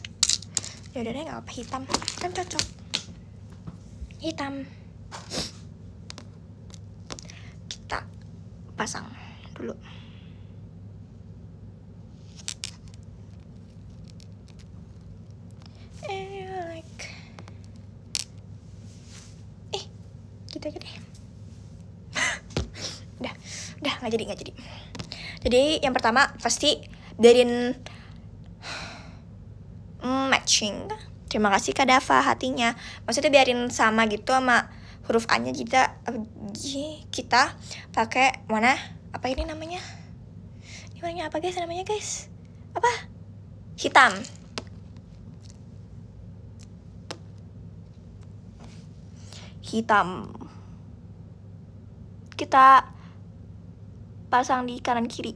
Ya udah deh, nggak apa, hitam kan cocok. Hitam. Kita pasang dulu. Gitu aja deh. Udah nggak jadi. Jadi yang pertama pasti biarin matching. Terima kasih Kak Dava hatinya. Maksudnya biarin sama gitu sama huruf A-nya. Kita pakai mana? Apa ini namanya? Ini warnanya apa guys? Namanya guys? Apa? Hitam. Kita pasang di kanan kiri.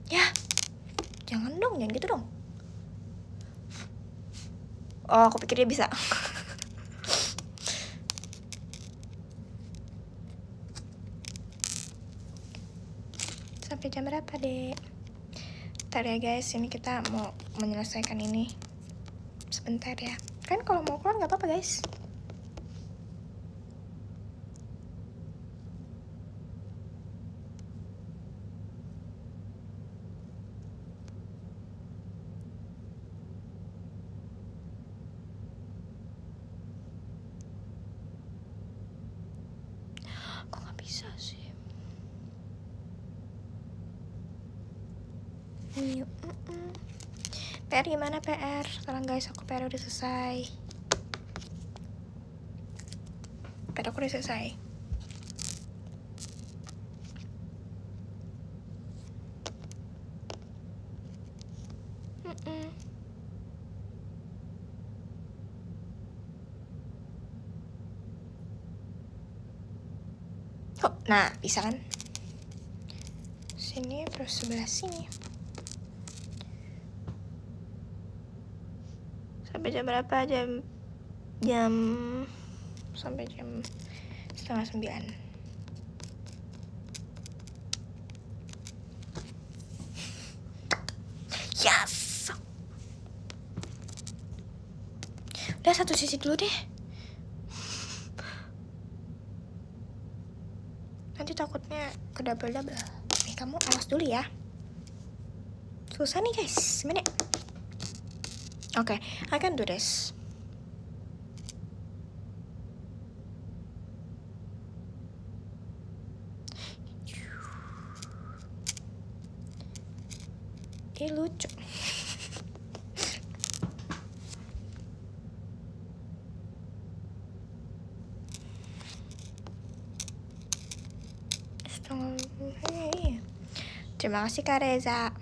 Ya, jangan gitu dong. Oh, aku pikir dia bisa. Sampai jam berapa, Dek? Ntar ya guys, ini kita mau menyelesaikan ini sebentar ya. Kan kalau mau keluar nggak apa-apa guys. Kok nggak bisa sih? PR gimana PR? Sekarang guys, aku PR udah selesai. PR aku udah selesai. Oh, nah bisa kan? Sini terus sebelah sini. Sampai jam berapa? Jam sampai jam 8:30. Yes. Udah satu sisi dulu deh. Nanti takutnya ke double-double. Nih kamu awas dulu ya. Susah nih guys. Gimana? Okay, I can do this. Dia lucu. Terima kasih Kak Reza.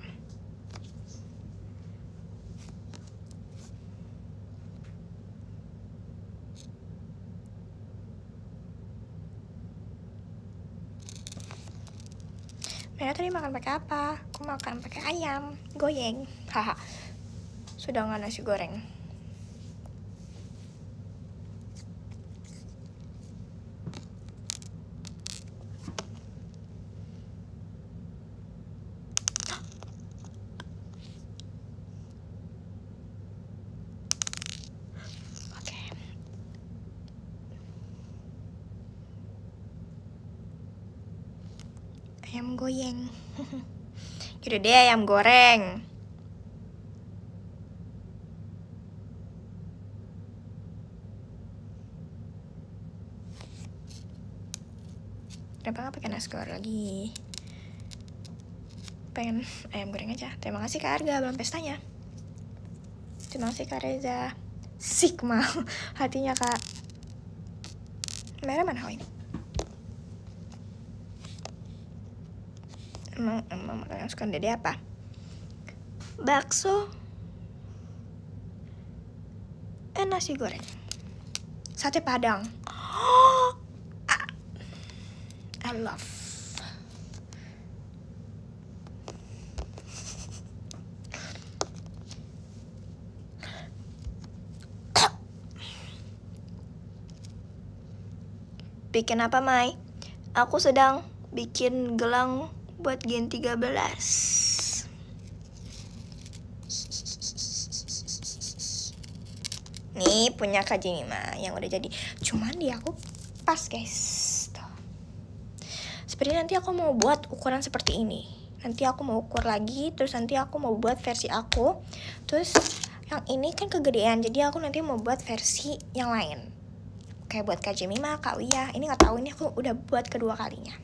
Mena tadi makan pakai apa? Aku makan pakai ayam goyeng. Haha. Sudah nggak nasi goreng. Oke. Ayam goyeng. Yaudah deh ayam goreng. Kenapa nggak pakai nasi goreng lagi? Pengen ayam goreng aja. Terima kasih Kak Arga, belum pestanya. Terima kasih Kak Reza. Sigma. Hatinya Kak. Merah mana ini? Emang makanan suka dede apa? Bakso. Nasi goreng. Sate Padang. I love. Bikin apa, Mai? Aku sedang bikin gelang buat Gen 13. Nih punya Kak Jenima yang udah jadi. Cuman dia aku pas guys. Seperti nanti aku mau buat ukuran seperti ini. Nanti aku mau ukur lagi. Terus nanti aku mau buat versi aku. Terus yang ini kan kegedean. Jadi aku nanti mau buat versi yang lain. Kayak buat Kak Jemima, Kak Wia. Ini gak tahu, ini aku udah buat kedua kalinya.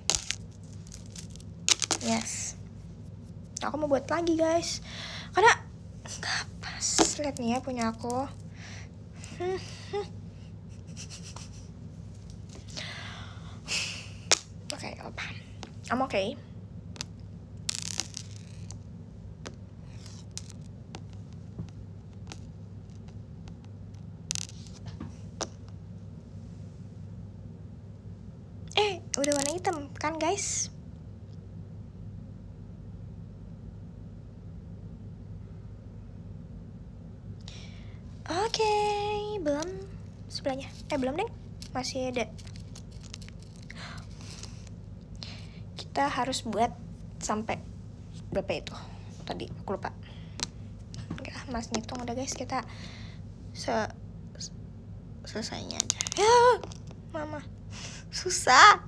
Yes. Aku mau buat lagi guys. Karena gak pas. Lihat nih ya punya aku. Oke, apa? I'm okay. Udah warna hitam kan guys? Oke, belum sebelahnya. Belum deh, masih ada. Kita harus buat sampai berapa itu tadi, aku lupa. Enggak, mas ngitung udah guys, kita selesainya aja. Ya mama susah.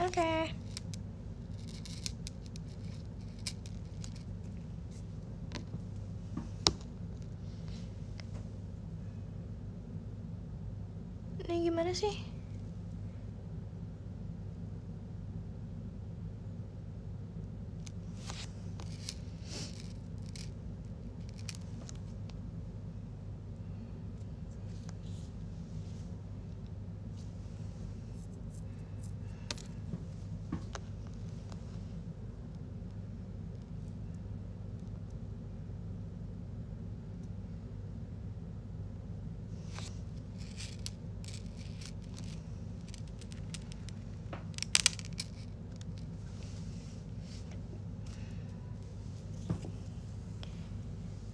Oke. Ini gimana sih?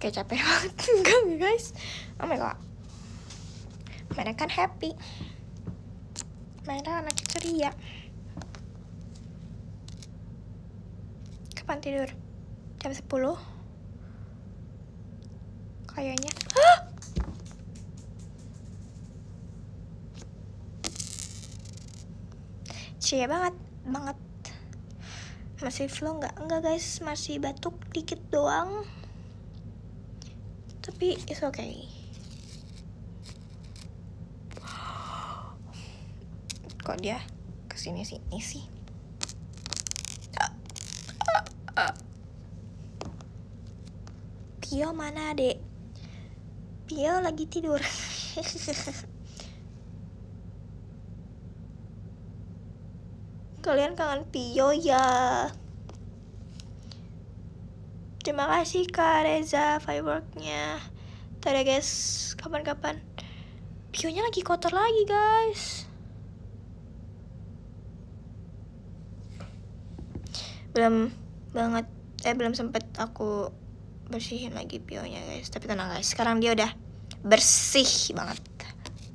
Kayak capek banget. Enggak guys, oh my god, mereka kan happy, mereka anak ceria. Kapan tidur? Jam 10 kayaknya. Ceria banget. Masih flu enggak guys, masih batuk dikit doang, tapi it's okay. Kok dia kesini sini sih? Pio mana dek? Pio lagi tidur. Kalian kangen Pio ya? Terima kasih Kak Reza fireworknya. Tadi guys, kapan-kapan. Pionya lagi kotor lagi guys. Belum sempet aku bersihin lagi pionya guys. Tapi tenang guys, sekarang dia udah bersih banget.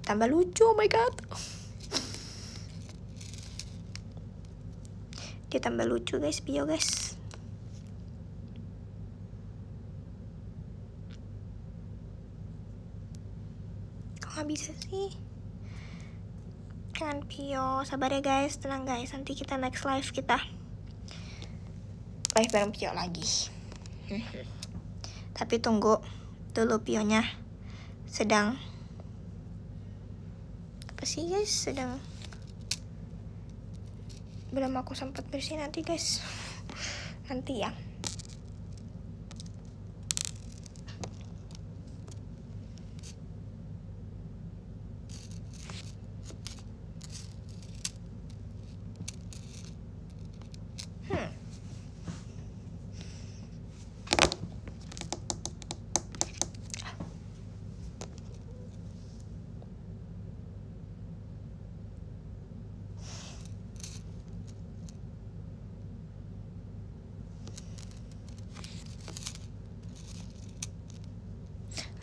Tambah lucu, oh my god. Dia tambah lucu guys, pio guys. Kok gak bisa sih? Kan pio, sabar ya guys, tenang guys. Nanti kita next live kita live bareng Pio lagi. Tapi tunggu dulu, pionya sedang apa sih guys? Sedang belum aku sempat bersih nanti guys. Nanti ya.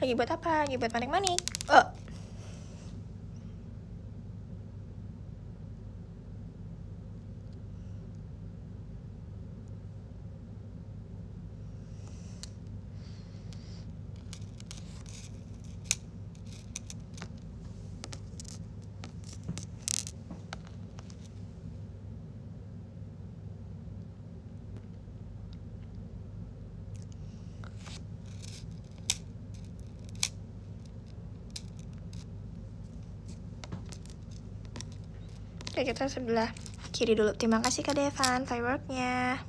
Lagi buat apa? Lagi buat manik-manik. Oke, kita sebelah kiri dulu. Terima kasih Kak Devan fireworknya.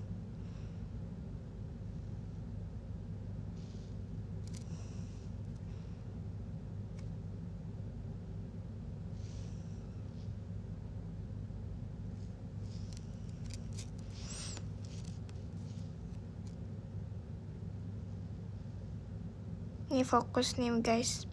Ini fokus nih guys.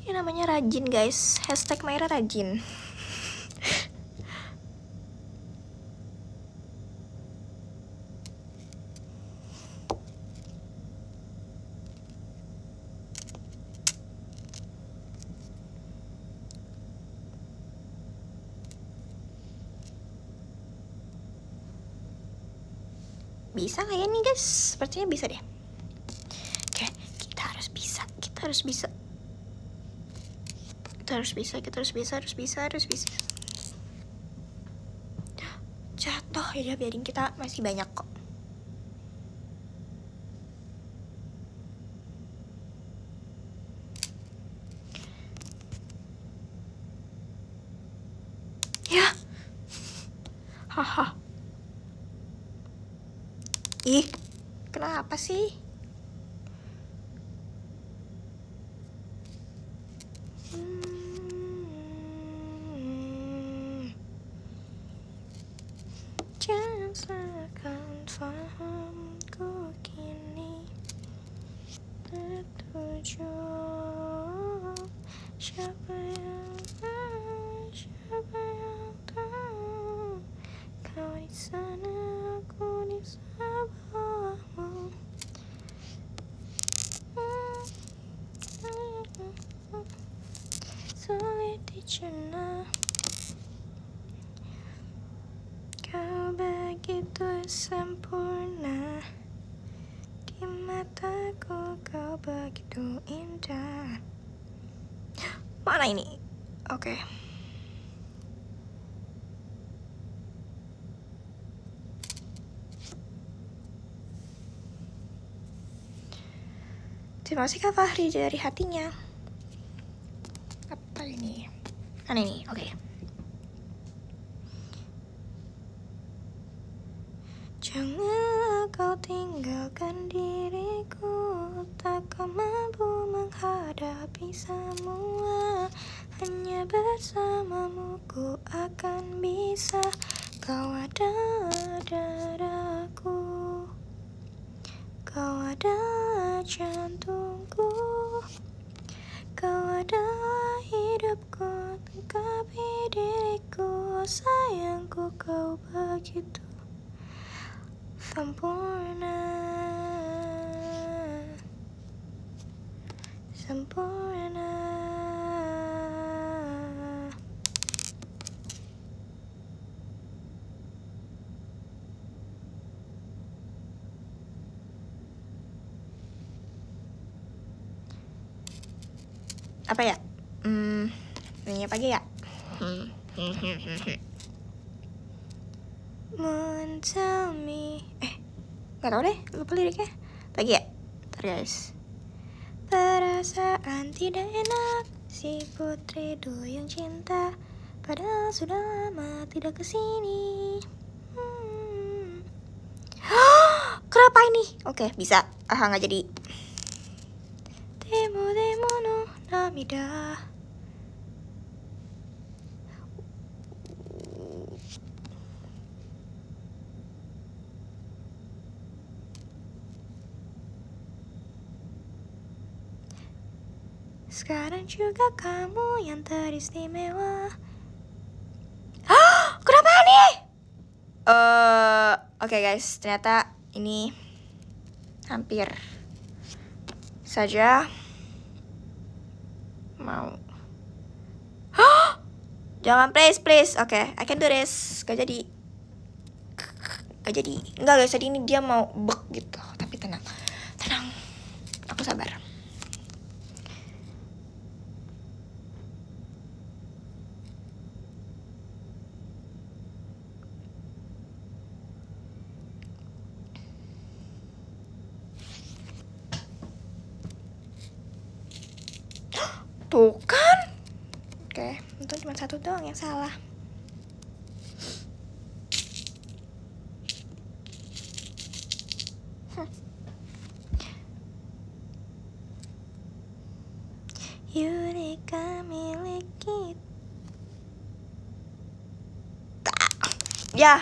Ini namanya rajin guys. Hashtag Maira rajin. Bisa nggak ya nih guys? Sepertinya bisa deh. Oke, kita harus bisa. Kita harus bisa. Jatuh ya, biarin, kita masih banyak kok. Ya. Haha. Ih, kenapa sih? Jangan seakan fahamku kini tertuju. Siapa yang tahu kau di sana, aku di sebelahmu. Sulit dicerna, kau begitu sempurna. Di mataku kau begitu indah. Mana ini? Oke. Terima kasih Kak Fahri dari hatinya. Apa ini? Mana ini? Oke. Janganlah kau tinggalkan diriku, takkan mampu menghadapi semua. Hanya bersamamu ku akan bisa. Kau adalah dadaku, kau adalah jantungku, kau adalah hidupku, lengkapi diriku. Sayangku, kau begitu sempurna, sempurna. Apa ya? Nyanyi apa ya? Moon tell me. Gak tau deh, lupa liriknya. Lagi ya? Ntar guys. Perasaan tidak enak, si putri duyung cinta, padahal sudah lama tidak kesini. Kenapa ini? Oke, bisa. Nggak jadi. Demo no namida. Sekarang juga kamu yang teristimewa. Kenapa nih? Oke guys, ternyata ini hampir saja mau. Jangan please. Oke, I can do this. Gak jadi. Enggak guys, tadi ini dia mau bek gitu. Tapi tenang. Aku sabar. Tuh kan. Oke, untung cuma satu doang yang salah. Yurika milik kita. Ya.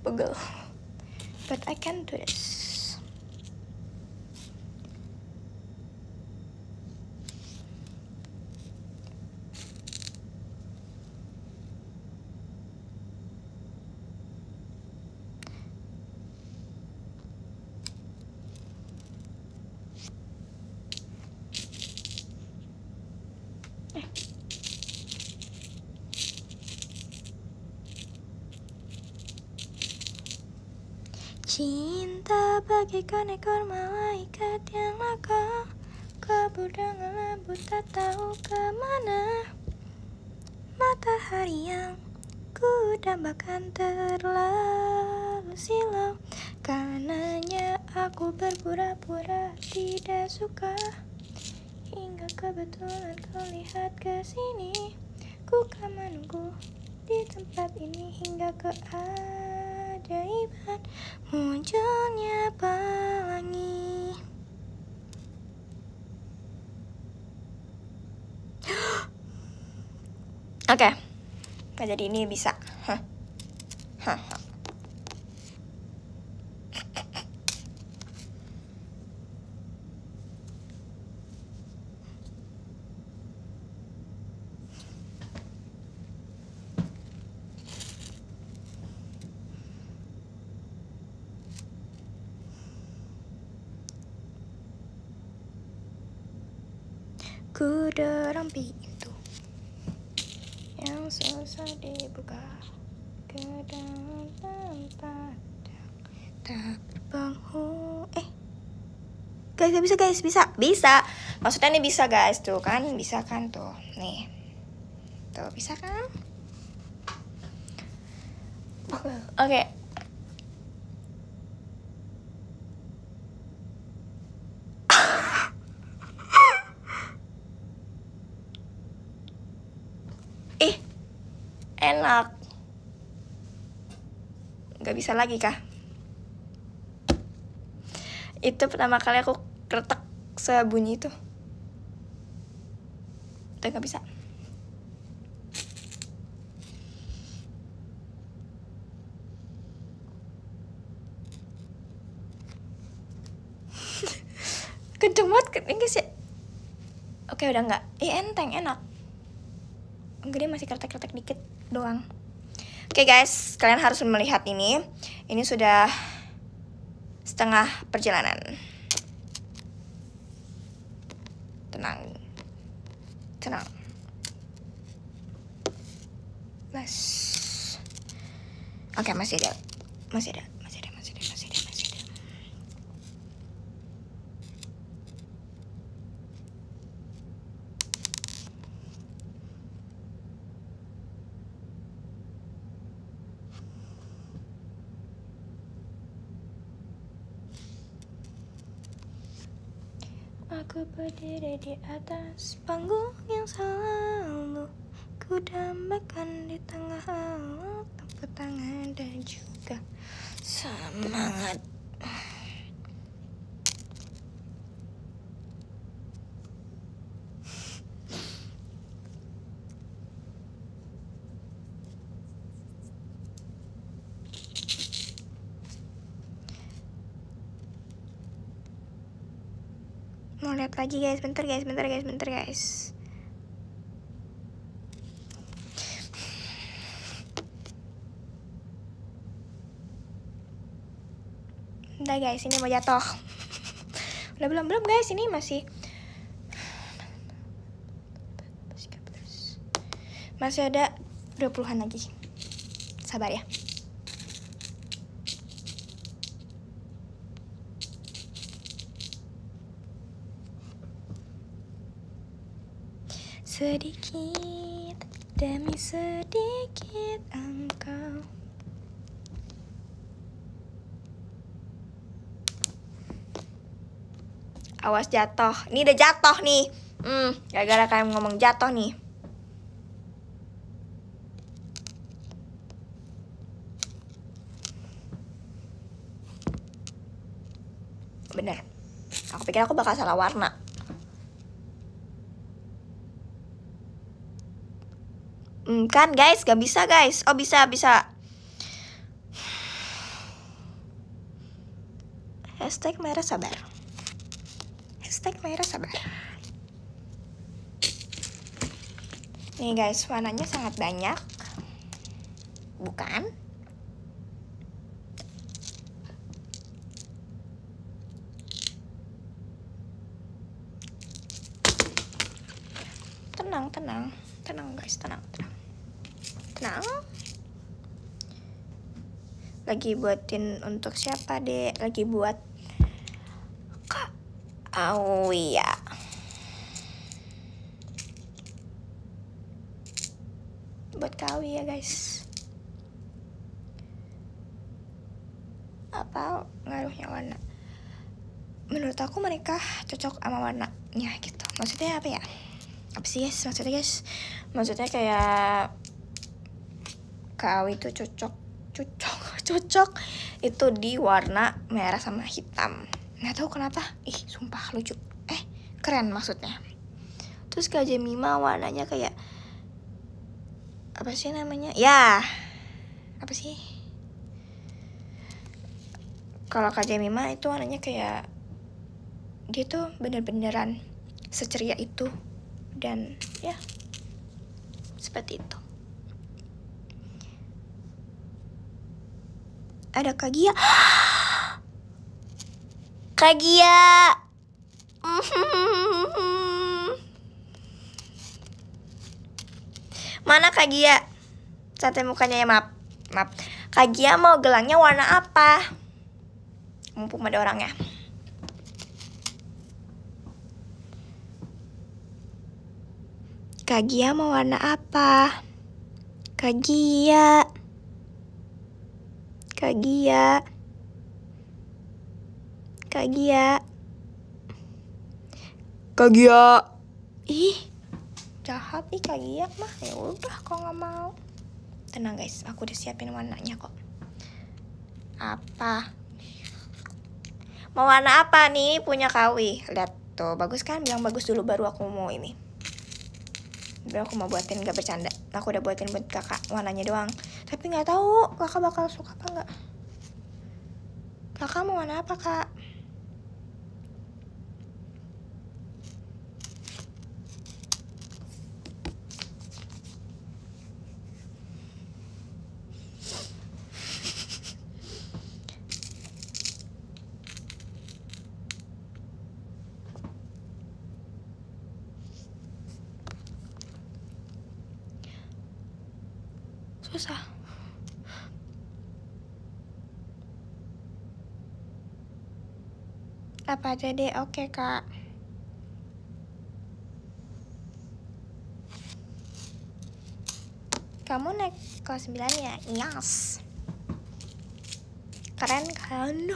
Pegel. But I can do this. Cinta bagaikan ekor malaikat yang nakal, kabur dengan lembut tak tahu kemana. Matahari yang ku dambakan terlalu silau, karenanya aku berpura-pura tidak suka. Hingga kebetulan kau lihat ke sini, ku kan menunggu di tempat ini hingga keajaiban munculnya pelangi. Oke, nggak jadi ini bisa. Ku dorong pintu yang susah dibuka ke dalam tempat yang tak berpenghuni. Guys, gak bisa guys, bisa. Maksudnya nih bisa guys, tuh kan, bisa kan tuh, nih, tuh bisa kan? Oke. Enak. Gak bisa lagi kah? Itu pertama kali aku kretek sebunyi itu. Udah gak bisa. Kenceng banget guys ya. Oke udah enggak. Enteng, enak. Enggak, dia masih kretek-kretek dikit doang. Oke guys, kalian harus melihat ini. Ini sudah setengah perjalanan. Tenang. Oke, masih ada. Aku berdiri di atas panggung yang selalu ku dambakan di tengah alat tepuk tangan dan juga semangat. Mau lihat lagi guys, bentar guys. Udah guys, ini mau jatuh. Udah belum guys, ini masih ada 20-an lagi. Sabar ya. Sedikit demi sedikit engkau. Awas jatuh. Ini udah jatuh nih. Gara-gara kalian ngomong jatuh nih. Bener. Aku pikir aku bakal salah warna. Kan guys, gak bisa guys. Oh bisa. Hashtag merah sabar. Nih guys, warnanya sangat banyak. Bukan? Tenang guys, tenang. Lagi buatin untuk siapa, Dek? Lagi buat Kak Auya. Buat Kak Auya, guys. Apa ngaruhnya warna? Menurut aku mereka cocok sama warnanya gitu. Maksudnya apa ya? Apa sih guys? Maksudnya kayak Kak Awi itu cocok itu di warna merah sama hitam. Nggak tahu kenapa. Ih, sumpah lucu. Keren maksudnya. Terus Kak Jemima warnanya kayak apa sih namanya? Ya. Apa sih? Kalau Kak Jemima itu warnanya kayak dia tuh bener-beneran seceria itu. Dan ya seperti itu. Ada Kak Gia. Kak Gia. Mana Kak Gia? Santai mukanya ya, maaf. Kak Gia mau gelangnya warna apa? Mumpung ada orangnya. Kak Gia mau warna apa? Kak Gia. Kak Gia. Kak Gia. Kak Gia. Ih, jahat nih Kak Gia mah. Ya udah, kok nggak mau. Tenang guys, aku udah siapin warnanya kok. Apa? Mau warna apa nih punya Kawi? Lihat tuh, bagus kan? Bilang bagus dulu baru aku mau ini. Baru aku mau buatin, gak bercanda. Aku udah buatin buat kakak warnanya doang. Tapi nggak tahu kakak bakal suka apa nggak. Kakak mau warna apa kak? Susah. Apa aja deh, oke kak. Kamu naik kelas 9 ya? Yes. Keren kan?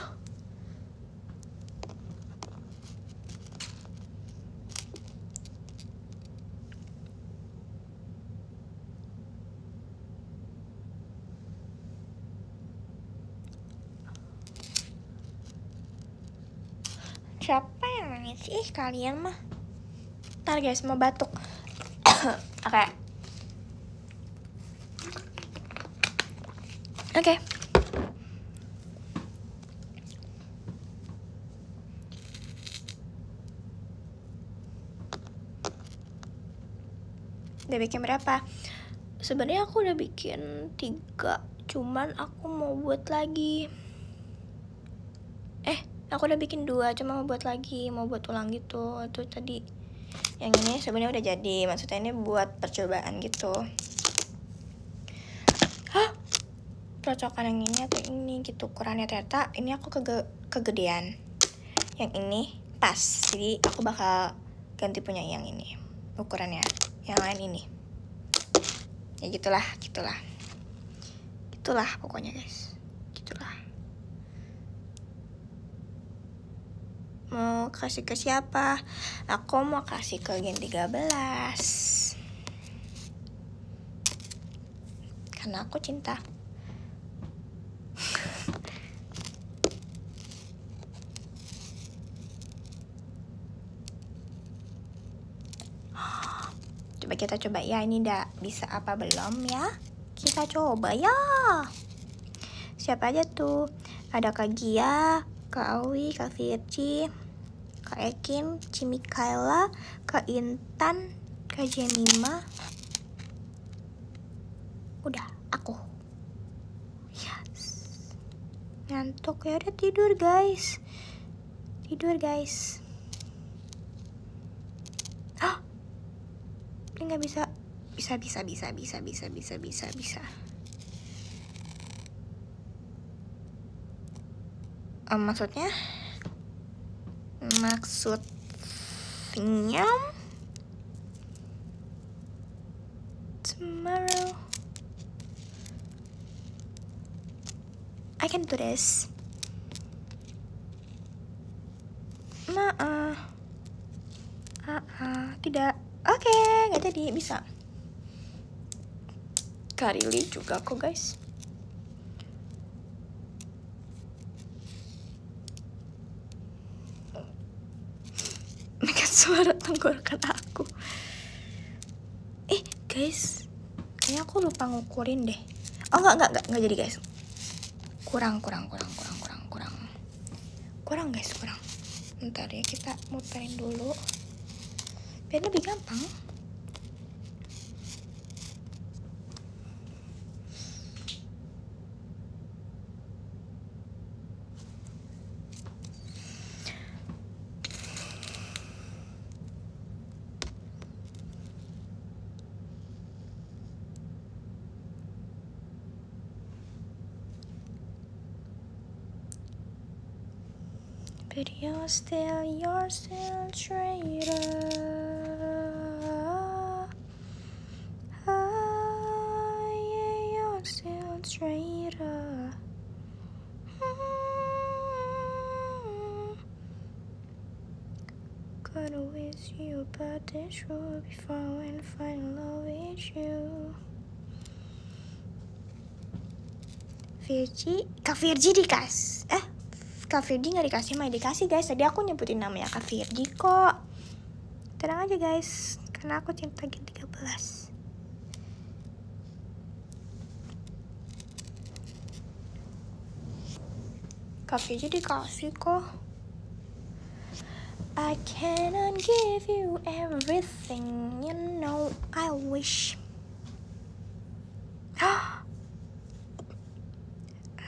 Siapa yang nangis? Ih, kalian mah. Ntar guys, mau batuk. Oke. Oke. Udah bikin berapa? Sebenarnya aku udah bikin 3, cuman aku mau buat lagi. Aku udah bikin 2, cuma mau buat lagi, mau buat ulang gitu. Itu tadi. Yang ini sebenarnya udah jadi, maksudnya ini buat percobaan gitu. Hah? Cocokan yang ini atau ini gitu ukurannya, ternyata ini aku kegedean. Yang ini pas, jadi aku bakal ganti punya yang ini ukurannya, yang lain ini. Ya gitulah pokoknya guys, gitulah. Mau kasih ke siapa? Aku mau kasih ke Gen 13 karena aku cinta. Coba kita coba ya, ini udah bisa apa belum ya? Kita coba ya. Siapa aja tuh? Ada Kak Gia, Kak Awi, Kak Virci, Kak Ekin, Cimikaela, Kak Intan, Kak Jemima. Udah, aku. Yes. Ngantuk ya, udah tidur guys. Hah? Ini nggak bisa. Bisa. Maksudnya tomorrow I can do this. Tidak. Oke, nggak jadi, bisa. Karili juga kok guys. Megat suara tenggorokan aku. Guys, kayaknya aku lupa ngukurin deh. Oh enggak jadi guys. Kurang guys, kurang. Bentar ya, kita muterin dulu biar lebih gampang. But you're still traitor. Yeah, you're still traitor. Gotta wish you about this road before I find love with you. Kak Virgi dikasih. Kak Virgi gak dikasih, mah dikasih guys. Tadi aku nyebutin namanya Kak Virgi kok. Tenang aja guys, karena aku cinta Gen 13. Kak Virgi dikasih kok. I cannot give you everything, you know I wish.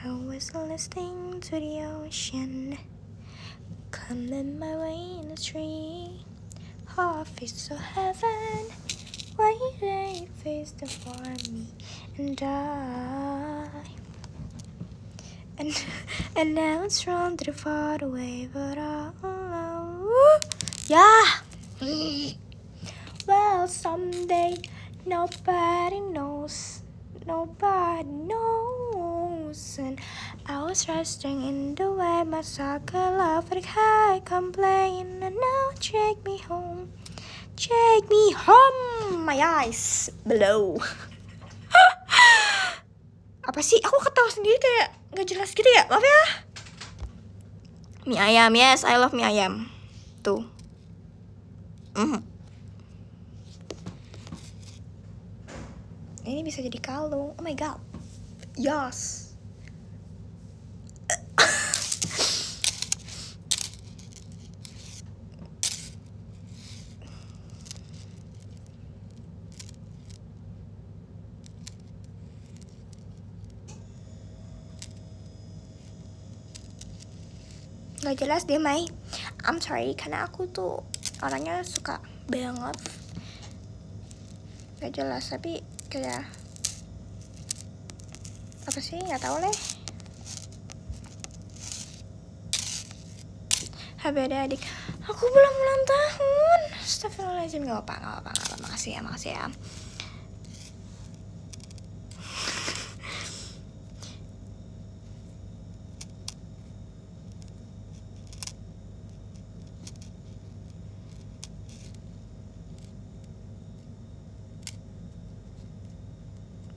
I was listening to the ocean coming my way in the tree. Half is so heaven, why they face the for me and die. And now it's run to the far away, but all alone. Yeah. Well, someday nobody knows. And I was resting in the way my soccer love like high complain. And now take me home, my eyes below. Apa sih? Aku ketawa sendiri kayak gak jelas gitu ya, maaf ya. Mie ayam, yes, I love mie ayam. Tuh. Ini bisa jadi kalung. Oh my god. Yes. Gak jelas deh, Mai. I'm sorry, karena aku tuh orangnya suka banget gak jelas, tapi kayak apa sih, nggak tahu deh. HBD adik, aku belum ulang tahun. Astagfirullahaladzim, gak apa. Makasih ya.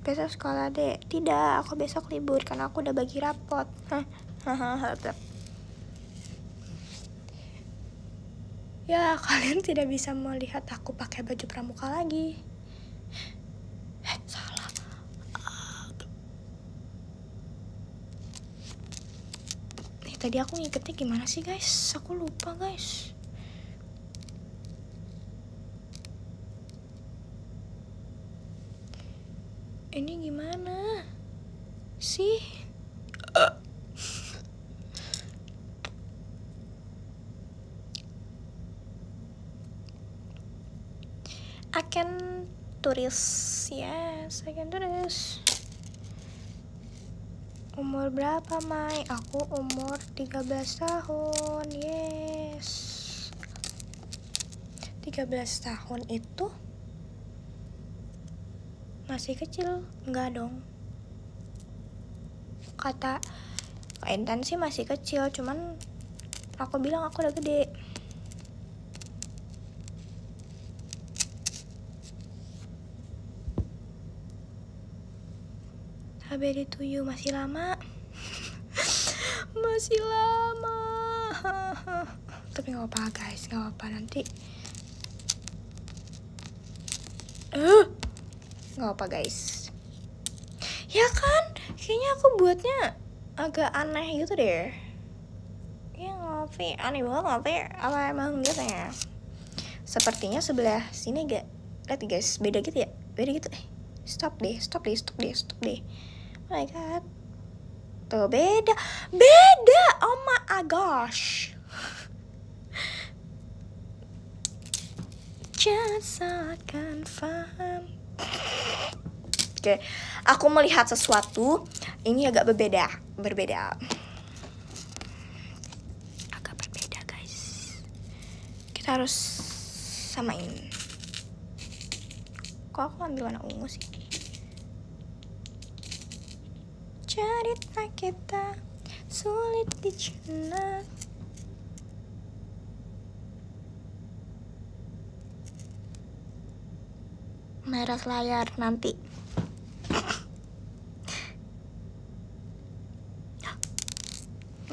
Besok sekolah deh. Tidak, aku besok libur karena aku udah bagi rapot. Ya, kalian tidak bisa melihat aku pakai baju pramuka lagi. Salah. Nih, tadi aku ngiketnya gimana sih, guys? Aku lupa, guys. Ini gimana sih? I can do this. Yes, I can do this. Umur berapa, Mai? Aku umur 13 tahun. Yes. 13 tahun itu masih kecil? Enggak dong. Kata Kak Intan sih masih kecil, cuman aku bilang aku udah gede. HBD to you masih lama. Masih lama. Tapi gak apa-apa guys, gak apa-apa nanti. Gak apa guys. Ya kan, kayaknya aku buatnya agak aneh gitu deh. Ya ngapain, aneh banget ngapain. Apa emang gitu ya? Sepertinya sebelah sini gak, lihat guys, beda gitu ya. Beda gitu. Stop deh. Oh my god. Tuh beda. Oh my gosh. Jangan paham. Oke, aku melihat sesuatu ini agak berbeda. Agak berbeda guys. Kita harus samain. Kok aku ambil warna ungu sih? Cerita kita sulit dicerna. Merah layar nanti.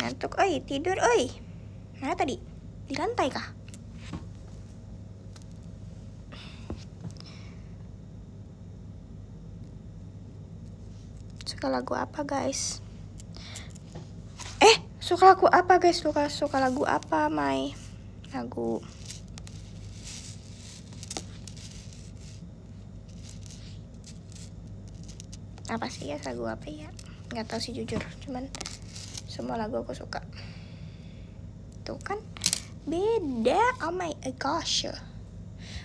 Ngantuk, oi, tidur, oi. Mana tadi? Di lantai kah? Suka lagu apa guys? Suka lagu apa guys? Suka lagu apa, Mai? Lagu apa sih ya? Lagu apa ya? Nggak tahu sih jujur. Cuman semua lagu aku suka. Tuh kan beda. Oh my gosh.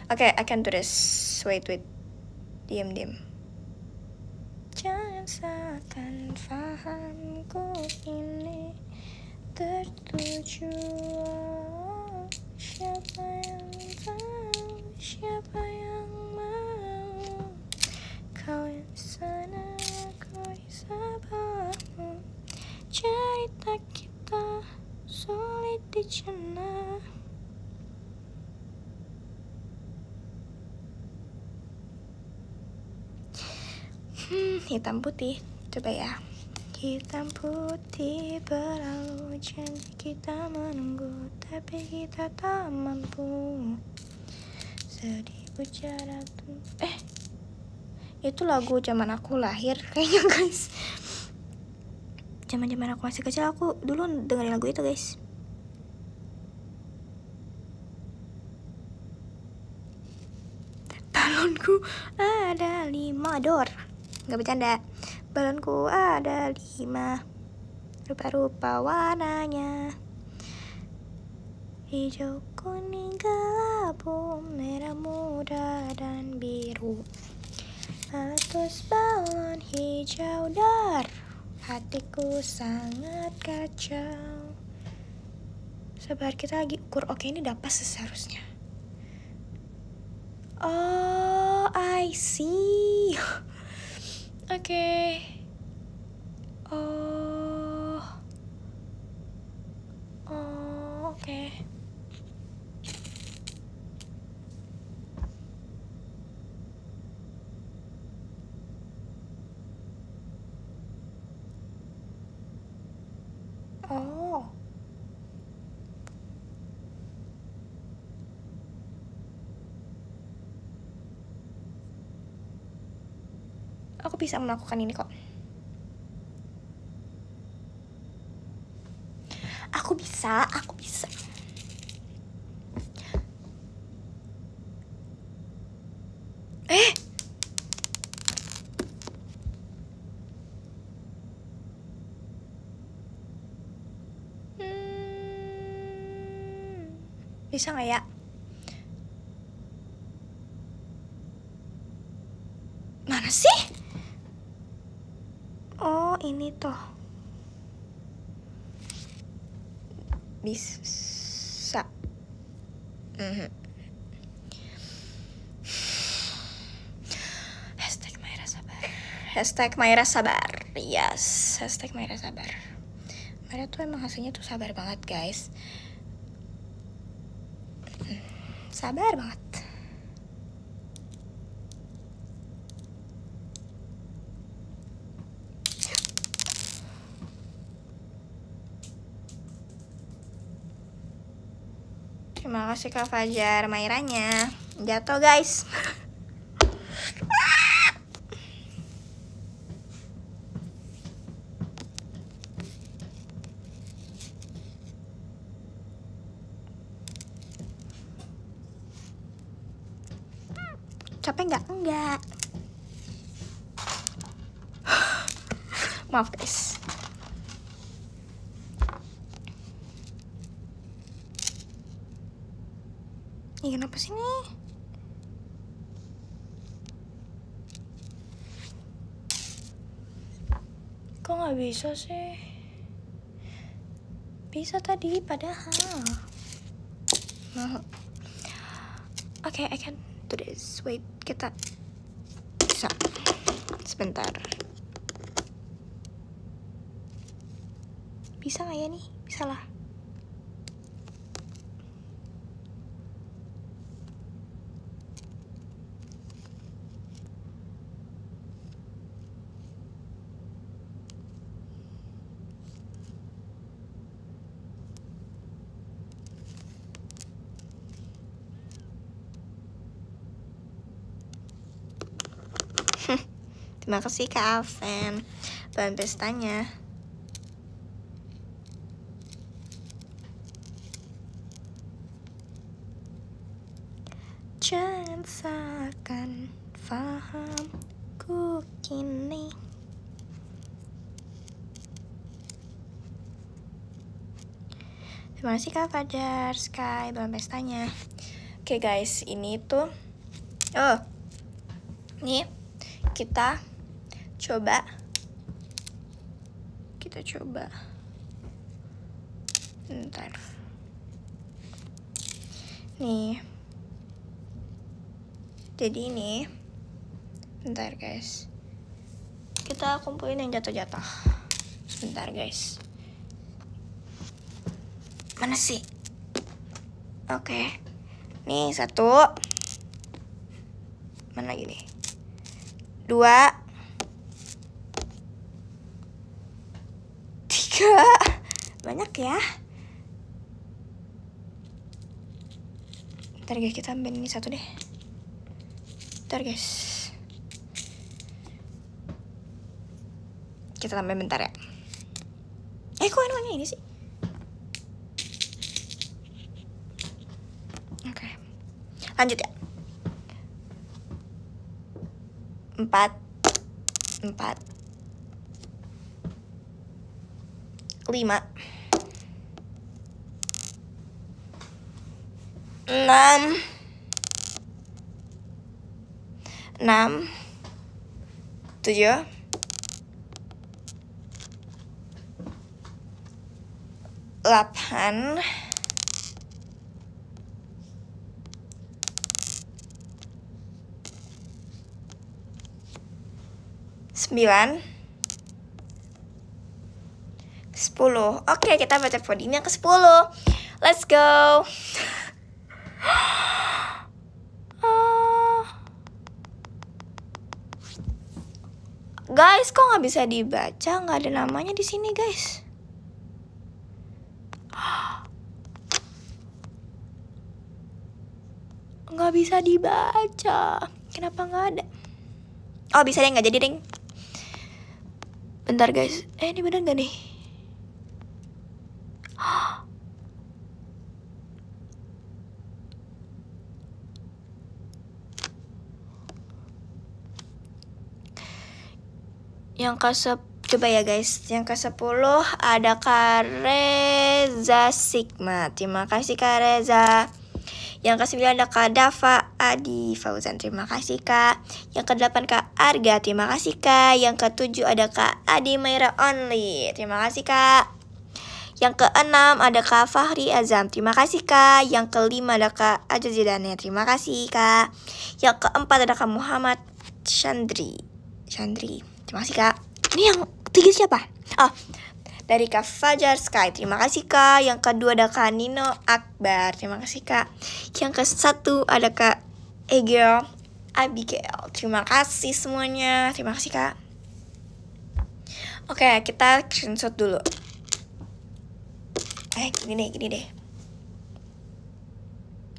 Okay, I can do this. Wait. Diam. Jangan seakan fahamku ini tertuju. Siapa yang tahu, siapa yang mau. Kau yang sana, aku di sabahmu. Cerita kita sulit dicerna. Hitam putih, coba ya. Hitam putih berlalu, janji kita menunggu, tapi kita tak mampu. Sedih bicara itu lagu zaman aku lahir kayaknya guys. Zaman aku masih kecil aku dulu dengerin lagu itu guys. Balonku ada 5 dor. Gak bercanda. Balonku ada 5, rupa-rupa warnanya, hijau, kuning, kelabu, merah muda, dan biru. Meletus balon hijau dar, hatiku sangat kacau. Sabar, kita lagi ukur. Oke, ini dapat seharusnya. Oh, I see. Oke. Oke. Aku bisa melakukan ini kok. Aku bisa. Bisa nggak ya? Mana sih? Oh, ini toh. bisa. Hashtag Mayra sabar. Yes, hashtag Mayra sabar. Mayra tuh emang hasilnya tuh sabar banget guys. Sabar banget. Terima kasih Kak Fajar. Mayranya jatuh guys. Capek nggak? Enggak. Maaf guys. Ini kenapa sih nih? Kok nggak bisa sih? Bisa tadi padahal. Oke, I can do this. Wait, kita bisa. Sebentar. Bisa nggak ya nih? Bisa lah. Terima kasih Kak Alven. Bahan pestanya. Jangan salahkan fahamku kini. Terima kasih Kak Fajar Sky bahan pestanya. Oke guys, ini tuh nih kita coba bentar nih, jadi ini bentar guys, kita kumpulin yang jatuh-jatuh. Sebentar guys, mana sih? Oke, nih 1, mana lagi nih, 2, 3, banyak ya. Ntar guys, kita ambil ini 1 deh. Ntar guys, kita tambah bentar ya. Kok namanya ini sih? Oke, lanjut ya. 4, 5, 6, 7, 8, 9, 10. Oke, kita baca podium yang ke-10. Let's go. Guys, kok nggak bisa dibaca? Nggak ada namanya di sini, guys. Nggak bisa dibaca. Kenapa nggak ada? Oh, bisa deh, nggak jadi ding. Bentar guys, ini bener nggak nih? Yang coba ya guys, yang ke-10 ada Kak Reza Sigma. Terima kasih Kak Reza. Yang ke-9 ada Kak Dava Adi Fauzan. Terima kasih Kak. Yang ke-8 Kak Arga. Terima kasih Kak. Yang ke-7 ada Kak Adi Mayra Only. Terima kasih Kak. Yang keenam ada Kak Fahri Azam. Terima kasih Kak. Yang kelima ada Kak Aja Zidane. Terima kasih Kak. Yang keempat ada Kak Muhammad Chandri. Terima kasih Kak. Ini yang ketiga siapa? Oh, dari Kak Fajar Sky. Terima kasih Kak. Yang kedua ada Kak Nino Akbar. Terima kasih Kak. Yang ke-1 ada Kak Egel Abigail. Terima kasih semuanya. Terima kasih Kak. Oke, kita screenshot dulu. Gini deh.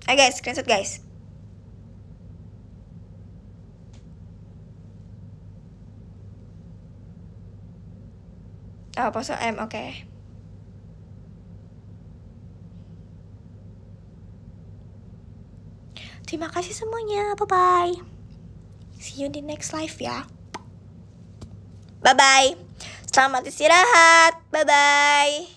Ayo guys, screenshot guys. Oh, pose M, oke. Terima kasih semuanya. Bye-bye. See you in the next live ya. Bye-bye. Selamat istirahat. Bye-bye.